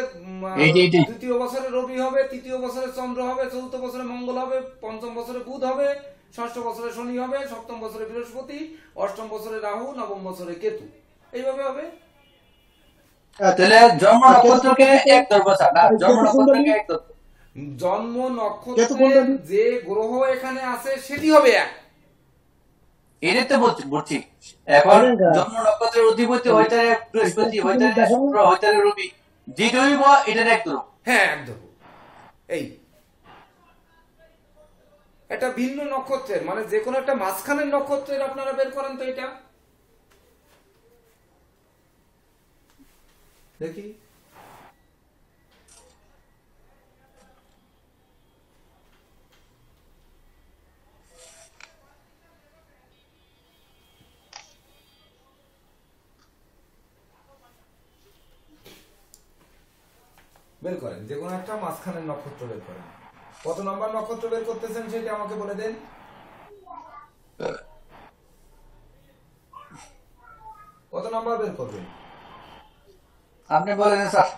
এইটাই। দ্বিতীয় বছরে রবি হবে, তৃতীয় বছরে চন্দ্র হবে, চতুর্থ বছরে মঙ্গল হবে, পঞ্চম বছরে বুধ হবে, ষষ্ঠ বছরে শনি হবে, সপ্তম বছরে বৃহস্পতি, অষ্টম বছরে রাহু, নবম বছরে কেতু। এইভাবে হবে। তাহলে জন্ম নক্ষত্রকে এক ধরবো স্যার, না জন্ম নক্ষত্রকে এক ধরবো। জন্ম কেতু নক্ষত্রে কুণ্ডলী। যে গ্রহ এখানে আছে সেটি হবে এক। এটাই তো বলছি। এখন এরকম। জন্ম নক্ষত্রের অধিপতি হইতে বৃহস্পতি, হইতে শুক্র, হইতে রবি, যেটা হইব এটার এক ধরবো। হ্যাঁ একদম। এই এটা ভিন্ন নক্ষত্রের, মানে যে কোনো একটা মাঝখানের নক্ষত্রের আপনারা বের করেন তো এটা দেখি। বের করেন যে কোনো একটা মাঝখানের নক্ষত্র বের করেন। কত নম্বর নক্ষত্র বের করতেছেন সেটা আমাকে বলে দেন। কত নম্বর বের করবেন? আপনি বলেন স্যার।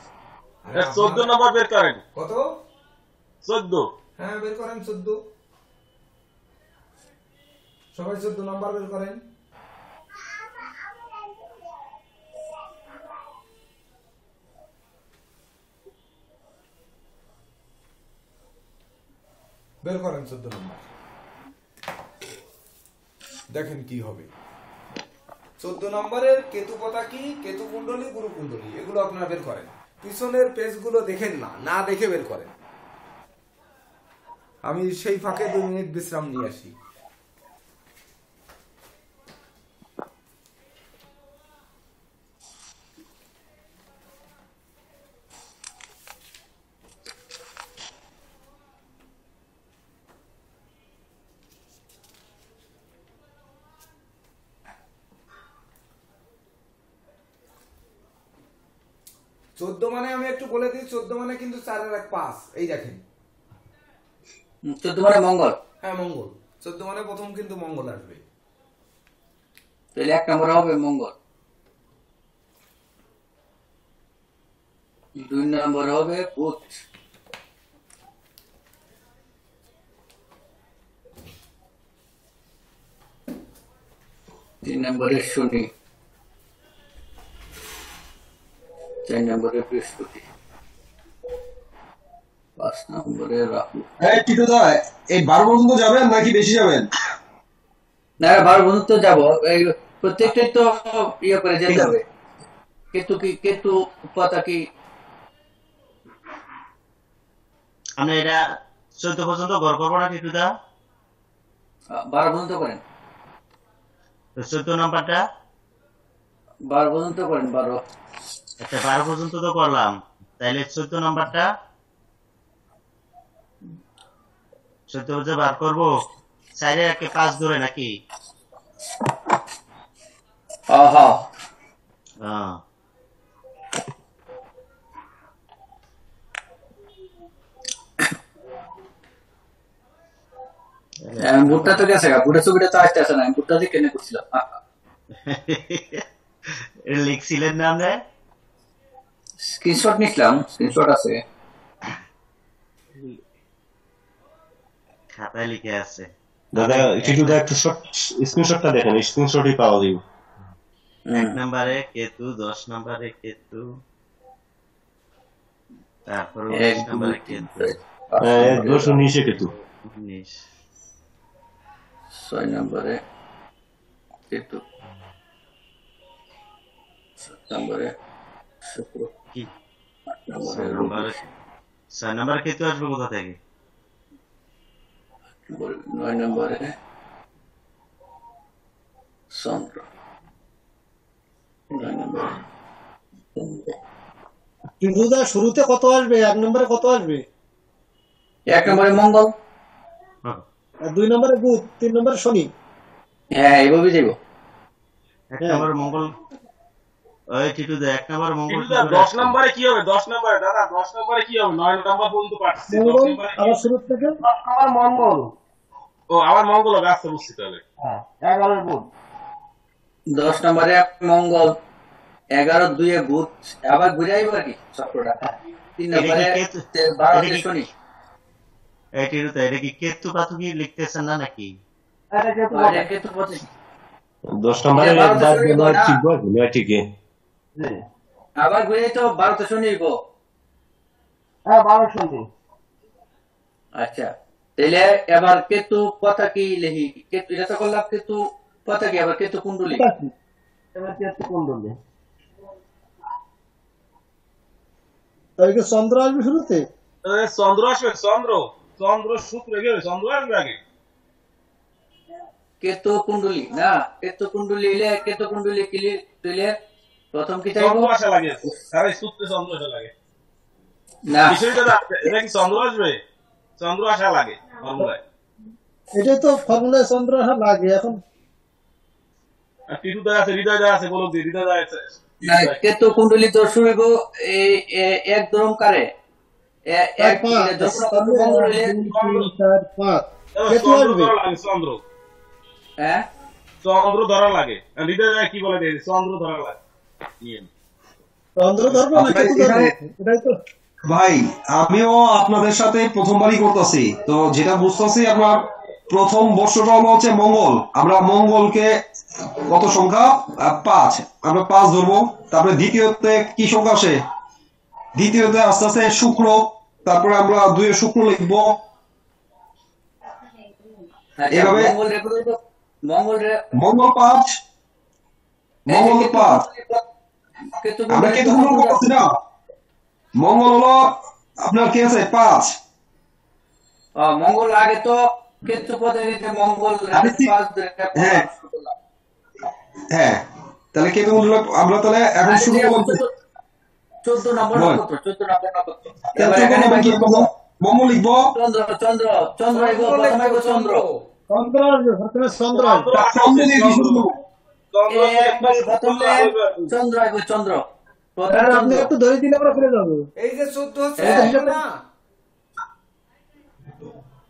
14 নম্বর বের করেন। কত? 14। হ্যাঁ বের করেন 14। সবাই 14 নম্বর বের করেন। বের করেন 14 নম্বর। দেখেন কি হবে। 14 নম্বরের কেতু পতাকি, কেতু কুণ্ডলী, গুরু কুণ্ডলী, এগুলো আপনারা বের করেন। পিছনের পেজগুলো দেখেন না, না দেখে বের করেন। আমি সেই ফাঁকে 2 মিনিট বিশ্রাম নিয়ে আসি। 14 মানে আমি একটু বলে দিই, 14 মানে কিন্তু 4 এর 1 5, এই দেখেন। 14 মানে মঙ্গল। হ্যাঁ মঙ্গল, 14 মানে প্রথম কিন্তু মঙ্গল আসবে। তাহলে 1 নম্বরে হবে মঙ্গল, 2 নম্বরে হবে বুধ, 3 নম্বরে শনি, 4 নম্বরে বৃহস্পতি, 5 নম্বরে রাহু। এই টিটু দা, এই 12 পর্যন্ত যাবেন নাকি বেশি যাবেন? না 12 পর্যন্ত যাব, এই প্রত্যেকটাই তো ইয়ে করে যেতে হবে। কেতু পাতা কি আমরা এটা 14 পর্যন্ত গড় করবো না টিটুদা? 12 পর্যন্ত করেন, 14 নাম্বারটা 12 পর্যন্ত করেন, 12। একটা 12 পর্যন্ত তো করলাম, তাইলে 14 নাম্বারটা 14 পর্যন্ত বার করবো। সাইডে একটা 5 ধরে নাকি? হ্যাঁ হ্যাঁ, বুটটা তো গেছে, বুটের ছবিটা তো আসতে আসে না, বুটটা দিয়ে কেনে করছিলাম। লিখছিলেন না আমরা? স্ক্রিনশট নিছিলাম, স্ক্রিনশট আছে খাতায় লিখে আছে। দাদা টিটুদা একটু স্ক্রিনশটটা দেখেন, স্ক্রিনশটই পাওয়া যাবে। 1 নম্বরে কেতু, 10 নম্বরে কেতু, তারপর 19 নম্বরে কেতু, 19 কেতু, 19 6 নম্বরে কেতু, 7 নম্বরে শুক্র, কি 8 নম্বরে রবি, 6 নম্বরে কেতু আসবে কোথা থেকে? 9 নম্বরে চন্দ্র, 9 নম্বরে টিটুদা শুরুতে কত আসবে, 1 নম্বরে কত আসবে? 1 নম্বরে মঙ্গল, আর 2 নম্বরে বুধ, 3 নম্বরে শনি। হ্যাঁ এইভাবে যাইব। 1 নম্বরে মঙ্গল, ওই টিটুদা 1 নম্বরে মঙ্গল। টিটুদা 10 নম্বরে কি হবে? 10 নম্বরে দাদা 10 নম্বরে কি হবে? 9 নম্বর পর্যন্ত পাচ্ছি। 10 মঙ্গল নম্বরে আবার শুরু থেকে আমার মঙ্গল, ও আবার মঙ্গল হবে, আচ্ছা বুঝছি তাহলে। হ্যাঁ 11 বুধ, 10 নম্বরে মঙ্গল, 11 2 বুধ, আবার ঘুরে আইব আর কি চক্রটা। 3 নম্বরে 12 শনি। এই টিটুদা এটা কি কেতু পাতু কি লিখতেছেন না নাকি? আরে কেতু পথে 10 নম্বরে দাগ দেওয়া ঠিক বলে না ঠিকই। আবার ঘুরে তো 12 তে শনি গো। হ্যাঁ 12 শনি। আচ্ছা তাহলে এবার কেতু কথা কি লিখি? কেতু এটা তো করলাম, কেতু কথা কি, আবার কেতু কুণ্ডলী, এবার কেতু কুণ্ডলী। তাহলে কি চন্দ্র আসবে শুরুতে? চন্দ্র আসবে, চন্দ্র শুক্র গেলে চন্দ্র আসবে আগে। কেতু কুণ্ডলী না, কেতু কুণ্ডলী এলে কেতু কুণ্ডলী ক্লিয়ার তুইলে প্রথম কি চাইবো? চন্দ্র আসা লাগে, আরে সূত্রে চন্দ্র আসা লাগে না। বিষয়টা এটা কি চন্দ্র আসবে? চন্দ্র আসা লাগে ফর্মুলায়। এটাই তো ফর্মুলায় চন্দ্র আসা লাগে। এখন আর টিটুদা আছে, হৃদয়দা আছে, বলো দি হৃদয়দা আছে। কেতু কুণ্ডলী তো শুরু গো এক ধর্মকারে এক মঙ্গল হইলে চন্দ্র ধরা লাগে, চন্দ্র হ্যাঁ চন্দ্র ধরা লাগে। হৃদয়দা কি বলে দেয়? চন্দ্র ধরা লাগে। চন্দ্র ধরবো না কেতু ধরবো, এটাই তো। ভাই আমিও আপনাদের সাথে প্রথমবারই করতেছি, তো যেটা বুঝতেছি আপনার প্রথম বর্ষটা হলো হচ্ছে মঙ্গল। আমরা মঙ্গলকে কত সংখ্যা? 5, আমরা 5 ধরবো। তারপরে দ্বিতীয়তে কি সংখ্যা আসে? দ্বিতীয়তে আস্তে আস্তে শুক্র, তারপরে আমরা 2 শুক্র লিখবো। এভাবে মঙ্গল 5, মঙ্গল 5। আমরা কেতু কুণ্ডলী করতেছি না, মঙ্গল হলো আপনার কি আছে 5। মঙ্গল আগে তো কেতু পদে নিতে মঙ্গল 5 হ্যাঁ হ্যাঁ, তাহলে কেতু কুণ্ডলী আমরা তাহলে এখন শুরু করব। 14 নম্বর নক্ষত্র, 14 নম্বর নক্ষত্র। এবার এখানে কি লিখবো? মঙ্গল লিখবো। চন্দ্র চন্দ্র চন্দ্র এগো, প্রথমে এগো চন্দ্র, চন্দ্র আসবে প্রথমে, চন্দ্র চন্দ্র দিয়ে কি শুরু করবো? একবার প্রথমে চন্দ্র এগো, চন্দ্র প্রথম স্যার আপনি চন্দ্র। একটু ধরে দিলে আমরা ফিরে যাবো। এই যে 14 হচ্ছে হ্যাঁ। চন্দ্র না?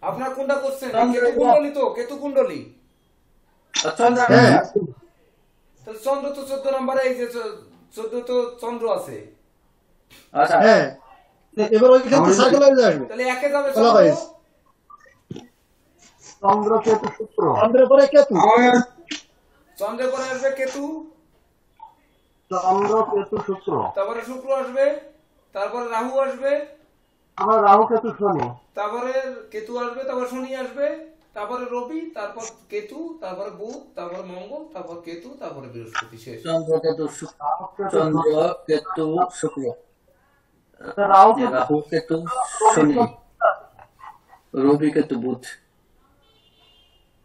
আপনার কোনটা করছেন? চন্দ্র কেতু এবং- কুণ্ডলী তো, কেতু কুণ্ডলী। চন্দ্র হ্যাঁ তাহলে চন্দ্র তো 14 নম্বরে, এই যে 14 তো চন্দ্র আছে। আচ্ছা হ্যাঁ এবার ওইখানে তো সার্কেল হয়ে আসবে। তাহলে একে যাবে বলা চন্দ্র, হয়েছে। চন্দ্রের পরে কেতু, চন্দ্রের পরে আসবে কেতু, চন্দ্র কেতু শুক্র, তারপরে শুক্র আসবে, তারপরে রাহু আসবে, আবার রাহু কেতু শনি, তারপরে কেতু আসবে, তারপর শনি আসবে, তারপরে রবি, তারপর কেতু, তারপরে বুধ, তারপরে মঙ্গল, তারপর কেতু, তারপরে বৃহস্পতি শেষ। চন্দ্র কেতু চন্দ্র কেতু শুক্র, রাহু রাহু কেতু শনি, রবি কেতু বুধ,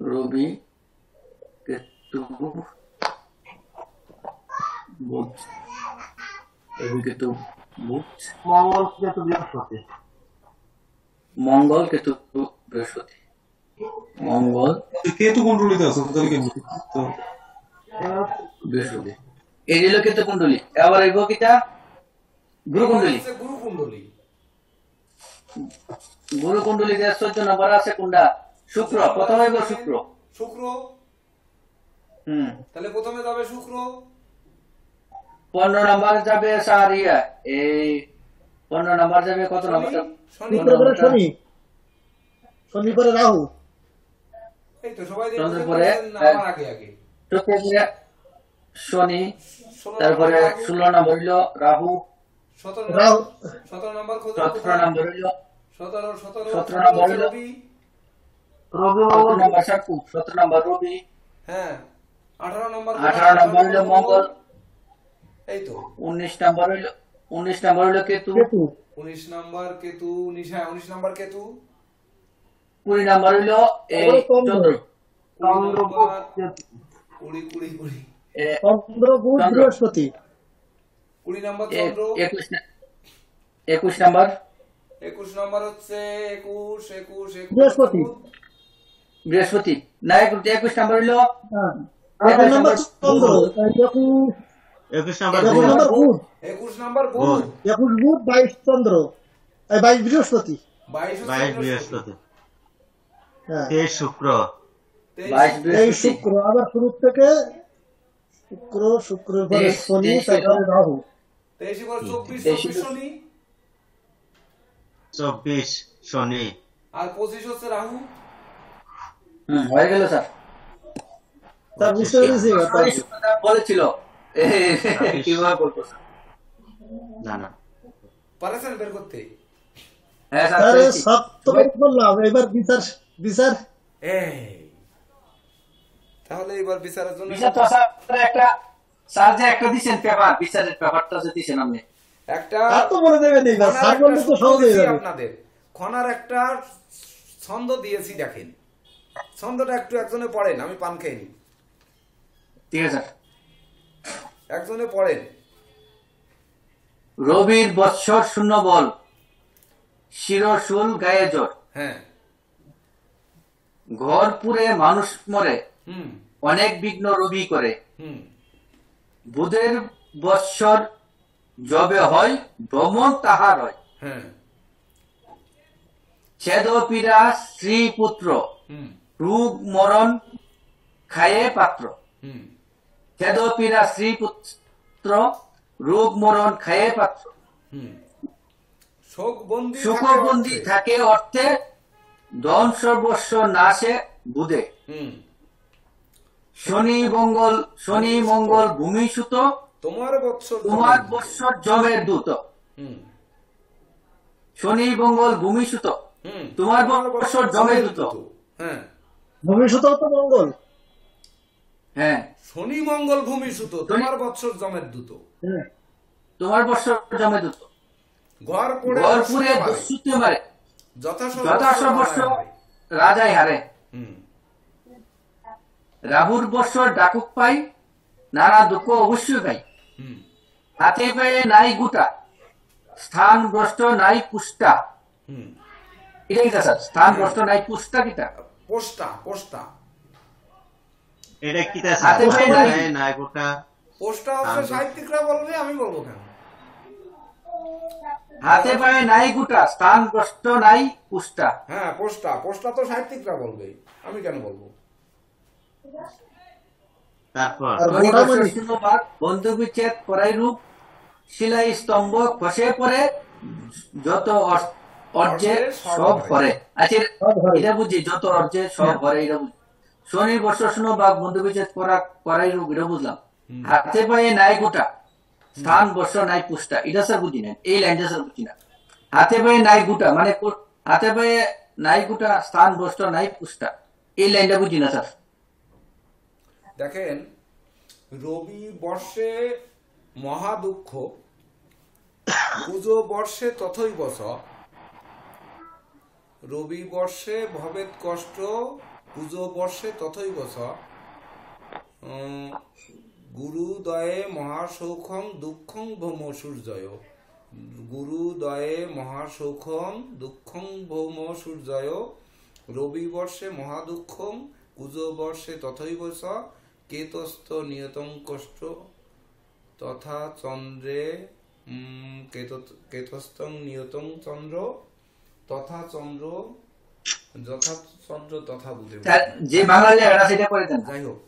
রবি কেতু বুধ, রবি কেতু বুধ, মঙ্গল কেতু বৃহস্পতি, মঙ্গল কেতু বৃহস্পতি, মঙ্গল কেতু কুণ্ডলিতে আছে তাহলে কেমন তো বৃহস্পতি, এই হলো কেতু কুণ্ডলী। এবার এই কিটা গুরু কুণ্ডলী। হচ্ছে গুরু কুণ্ডলী। গুরু কুণ্ডলীতে 14 নম্বর আছে কোনটা? শুক্র। প্রথমে হইব শুক্র। শুক্র, হুম। তাহলে প্রথমে যাবে শুক্র, 15 নম্বর যাবে সারিয়া, এই 15 নম্বর যাবে কত নম্বর? শনি, শুক্র পরে শনি, শনি পরে রাহু, এই তো সবাই চন্দ্রের দেখছেন পরে আমার আগে আগে। শুক্র, শনি, 16 তারপরে নম্বর রাহু, 16 নম্বর হইল রাহু, 17 রাহু, নম্বর 17 নম্বর হইল 17 নম্বর হইল রবি, রবি 17 মঙ্গল নম্বর সাকু, 17 নম্বর রবি, হ্যাঁ 18 নম্বর 18 নম্বর হইল মঙ্গল, এই তো 19 নম্বর হইল কেতু, কেতু, 19 নম্বর কেতু, 19 নম্বর কেতু, 20 নম্বর হইল এই চন্দ্র, 20 চন্দ্র নম্বর, কেতু, 20 এ, চন্দ্র বুধ চন্দ্র। বৃহস্পতি, 20 নম্বর এ, চন্দ্র, 21 নম্বর 21 নম্বর হচ্ছে 21 বৃহস্পতি। বৃহস্পতি, না 21 নম্বর হইল হ্যাঁ 21 নম্বর চন্দ্র, 21 নম্বর 21 নম্বর বুধ, 21 নম্বর বুধ, 21 বুধ, 22 চন্দ্র, 22 বৃহস্পতি। 22 হচ্ছে 22 বৃহস্পতি, হ্যাঁ 23 শুক্র, 22 এই বৃহস্পতি, শুক্র, আবার শুরু থেকে শুক্রের পরে শনি, তারপরে রাহু, 23 পর 24 23 শনি, 24 শনি, আর 25 হচ্ছে রাহু। হয়ে গেল স্যার। তার বুঝতে পেরেছি এবার। বলেছিল কিভাবে বলবো স্যার? না না পারেছেন বের করতে? হ্যাঁ স্যার, আরে পেরেছি। সব তো বের করলাম, এবার বিচার বিচার এই তাহলে এবার বিচারের জন্য বিচার তো স্যার একটা, স্যার যে একটা দিছেন পেপার, বিচারের পেপারটা যে দিছেন আপনি, একটা আর তো মনে দেবেন এই খনার সার একটা করলে তো সূত্র সহজ হয়ে দিয়েছি যাবে। আপনাদের। খনার একটা ছন্দ দিয়েছি, দেখেন ছন্দটা একটু একজনে পড়েন, আমি পান খেয়ে নি। ঠিক আছে স্যার। একজনে পড়েন। রবির বৎসর শূন্য বল, শিরশুল গায়ে জ্বর, হ্যাঁ, ঘর পুরে মানুষ মরে, হুম অনেক বিঘ্ন রবি করে, হুম বুধের বৎসর যবে হয়, ভ্রমণ তাহার হয়, হ্যাঁ ছেদ পীড়া স্ত্রী পুত্র, হুম রোগ মরণ খায়ে পাত্র, হুম ছেদ পীড়া স্ত্রী পুত্র, রোগ মরণ খায়ে পাত্র, হুম শোকবন্দি সুখবন্দি থাকে অর্থে, ধন সর্বস্ব নাশে বুধে, হুম শনি মঙ্গল ভূমিসুত, তোমার বৎসর তোমার বৎসর জমের দূত, হুম শনি মঙ্গল ভূমিসুত, হুম তোমার বৎসর জমের দূত, হ্যাঁ ভবিষ্যৎ তো মঙ্গল, হ্যাঁ শনি মঙ্গল ভূমি সুত, তোমার বৎসর জমের দূত, হ্যাঁ তোমার বৎসর জমের দূত, ঘর পড়ে ঘর পুরে দস্যুতে মারে, যথা সর্বস্ব রাজাই হারে, হুম রাহুর বৎসর ডাকুক পাই, নানা দুঃখ অবশ্যই পাই, হুম হাতে পায়ে নাই গুটা, স্থান ভ্রষ্ট নাই পুষ্টা, হুম এটা কিটা স্যার? স্থান ভ্রষ্ট নাই পুষ্টা কিটা? পোস্টা পোস্টা এটা কি তা হাতে স্যার? পায়ে নাই। নাই গোটা পোস্টা হচ্ছে সাহিত্যিকরা বলবে, আমি বলবো কেন? হাতে পায়ে নাই গুটা, স্থান ভ্রষ্ট নাই পুষ্টা। হ্যাঁ, পোস্টা তো সাহিত্যিকরা বলবে, আমি কেন বলবো? তারপর আর শনি মোটা বর্ষ মানে শূন্যপাত, বন্ধু বিচ্ছেদ করাই রূপ, শিলাই স্তম্ভ খসে পড়ে, যত অর্জে সব করে। আচ্ছা, সব ঘরে। এটা বুঝি, যত অর্জে সব করে, এটা বুঝি। শনি বর্ষ শূন্যপাত, বন্ধু বিচ্ছেদ করাই রূপ, এটা বুঝলাম। হাতে পায়ে নাই গোটা, স্থান বর্ষ নাই পুষ্টা, এটা স্যার বুঝি না, এই লাইনটা স্যার বুঝি না। হাতে পায়ে নাই গুটা মানে হাতে পায়ে নাই গুটা, স্থান বস্ত্র নাই পুষ্টা, এই লাইনটা বুঝি না স্যার। দেখেন, রবি বর্ষে মহা দুঃখ, পুজো বর্ষে তথই বস, রবি বর্ষে ভবেত কষ্ট, পুজো বর্ষে তথই বস, গুরুদয়ে মহাসৌখং দুঃখং ভৌম সূর্যয়, গুরুদয়ে মহাসৌখং দুঃখং ভৌম সূর্যয়, রবি বর্ষে মহাদুঃখং, কুজো বর্ষে তথৈব স, কেতস্থ নিয়তং কষ্ট, তথা চন্দ্রে কেতস্থং নিয়তং চন্দ্র, তথা চন্দ্র যথা চন্দ্র তথা বুধে। স্যার, যে বাংলা লেখাটা সেটা করে দেন। যাই হোক,